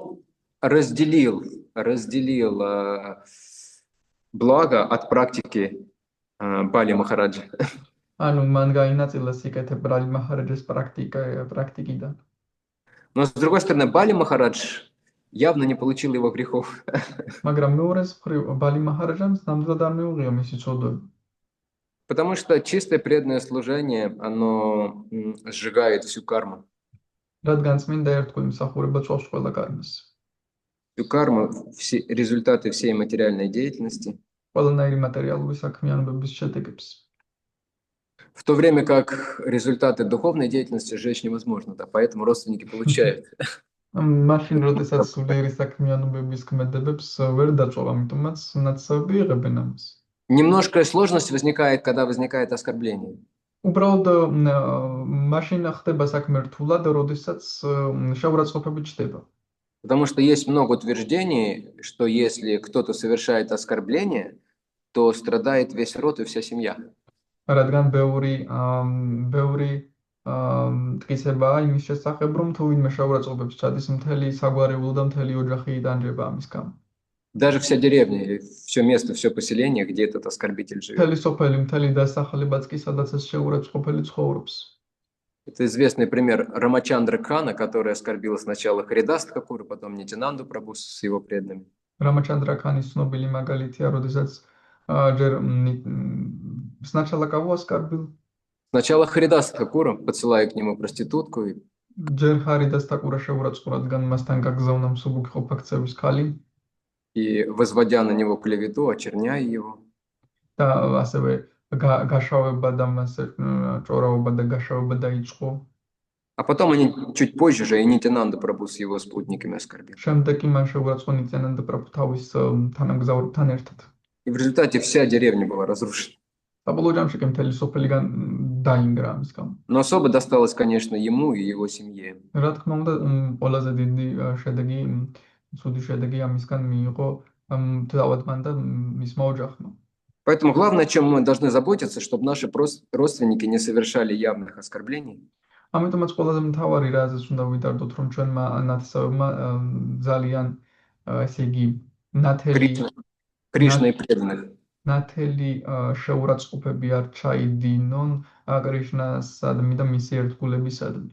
разделил благо от практики Бали Махараджа. ანუ მან გაინაწილა სიკეთე ბალი მაჰარაჯის პრაქტიკიდან. Но с другой стороны, Бали Махарадж явно не получил его грехов. მაგრამ მეორეს მხრივ ბალი მაჰარაჯამ ნამდვილად არ მიუღია მისი ცოდვები. Потому что чистое преданное служение, оно сжигает всю карму. რადგან წმინდა ერთგული მსახურება წვავს ყველა კარმას. Всю карму, все результаты всей материальной деятельности. ყველანაირი მატერიალური საქმიანობების შედეგებს. В то время как результаты духовной деятельности сжечь невозможно, да, поэтому родственники получают. მაშინ როდესაც სულიერი საქმიანობების ქმედებებს ვერ დაწვა, ამიტომაც ნათესავები იღებენ ამას. Немножко сложность возникает, когда возникает оскорбление. უბრალოდ მაშინ ხდება საქმე რთულად, როდესაც შეურაცხყოფები ჩდება. Потому что есть много утверждений, что если кто-то совершает оскорбление, то страдает весь род и вся семья. რადგან ბევრი ტკიცებაა იმის შესახებ, რომ თუ ვინმე შეურაცხყოფებს ჩადის, მთელი საგვარეულო და მთელი ოჯახი იტანჯება ამის გამო. Даже вся деревня или все место, все поселение, где этот оскорбитель живет. მთელი სოფელი, მთელი დასახელებაც კი, სადაც ეს შეურაცხყოფელი ცხოვრობს. Это известный пример Рамачандра Кана, который оскорбил сначала Хариdas Тхакура, потом Нитянанду Прабху с его преданными. რამაჩანდრა ქანის ცნობილი მაგალითია, როდესაც ჯერ სначала кого оскорбил? Сначала Харидас Тхакура, подсылая к нему проститутку, ჯერ ხარიდას თაკურა შეურაცხყოფა, რადგან მასთან გაგზავნა მსუბუქი ყოფაქცევის ქალი и возводя на него клевету, очерняя его. და ასევე გაშავება და მას ჭორაობა და გაშავება დაიწყო. А потом они чуть позже же и Нитянанду Прабху с его спутниками оскорбили. შემდეგ კი მან შეურაცხყო ნიტიანანდა პრაბჰუ თავის თანამგზავრებთან ერთად. И в результате вся деревня была разрушена. საბოლოო ჯამში კი მთელი სოფელი დაინგრა ამის გამო. Но особо досталось, конечно, ему и его семье. რა თქმა უნდა, ყველაზე დიდი შედეგი, ცუდი შედეგი ამისგან მიიღო თავად მან და მისმა ოჯახმა. Поэтому главное, о чем мы должны заботиться, чтобы наши родственники не совершали явных оскорблений. ამიტომაც ყველაზე მთავარი რაზეც უნდა ვიდარდოთ, რომ ჩვენმა ნათესავებმა ძალიან ესე იგი Кришна и преданных. ნათელი შეურაცხყოფები არ ჩაიდინონ კრიშნასადმი და მისი ერთგულებისადმი.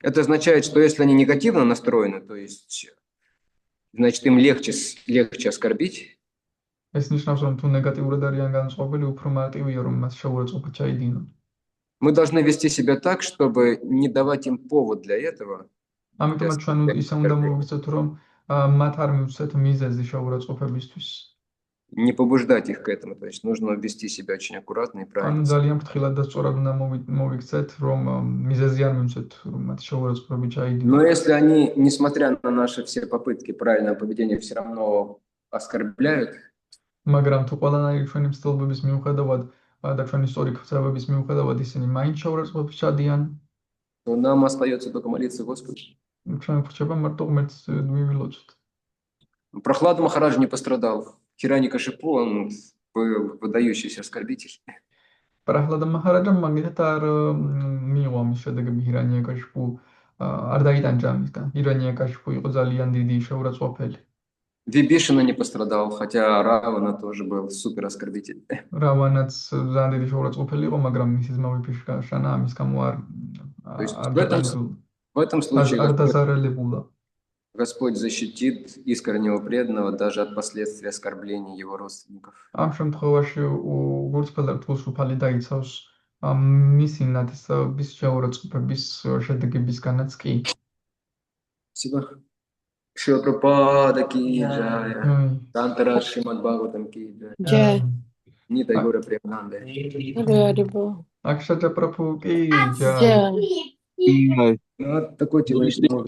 Это означает, что если они негативно настроены, то есть, значит, им легче оскорбить. ეს ნიშნავს, რომ თუ ნეგატიურად არიან განწყობილი, უფრო მარტივია, რომ მას შეურაცხყოფა ჩაიდინონ. Мы должны вести себя так, чтобы не давать им повод для этого. ამიტომაც ჩვენ ისე უნდა მოვიქცეთ, რომ მათ არ მივცეთ მიზეზი შეურაცხყოფებისთვის. Не побуждать их к этому, то есть нужно вести себя очень аккуратно и правильно. ძალიან ფრთხილად და სწორად უნდა მოვიქცეთ, რომ მიზეზი არ მივცეთ, რომ მათ შეურაცხყოფები ჩაიდინონ. Но если они, несмотря на наши все попытки правильного поведения, все равно оскорбляют, მაგრამ თუ ყველანაირი ჩვენი მცდელობების მიუხედავად და ჩვენი სწორი ქცევების მიუხედავად ისინი მაინც შეურაცხყოფებს ჩადიან, то нам остается только молиться Господу. ჩვენ ვრჩება მარტო ღმერთს მივილოცოთ. Прохлада Махарадж не пострадал. Хираникашипу, он был выдающийся оскорбитель. პრაჰლადა მაჰარაჯამ მაგითად არ მიიღო ამის შედეგები ჰირანიაკაშიპუ არ დაიტანჯა ამისგან. ჰირანიაკაშიპუ იყო ძალიან დიდი შეურაცხყოფელი. Вибишана не пострадал, хотя Равана тоже был супер оскорбитель. რავანაც ძალიან დიდი შეურაცხყოფელი იყო, მაგრამ მისი ძმა ვიფიშანა ამის გამო В этом случае არ დაზარალებულა. Господь защитит искреннего преданного даже от последствий оскорблений его родственников. ამ შემთხვევაში უგურწფელ რთულს უფალი დაიცავს მისი ნათესავების შეურაცხყოფების შედეგებისგანაც კი. Спасибо. Шрила Прабхупада ки джай. Тантара Шримад Бхагаватам ки джай. Нитай Гора Премананда. Акшаджа Прабху ки джай. Вот такой типа.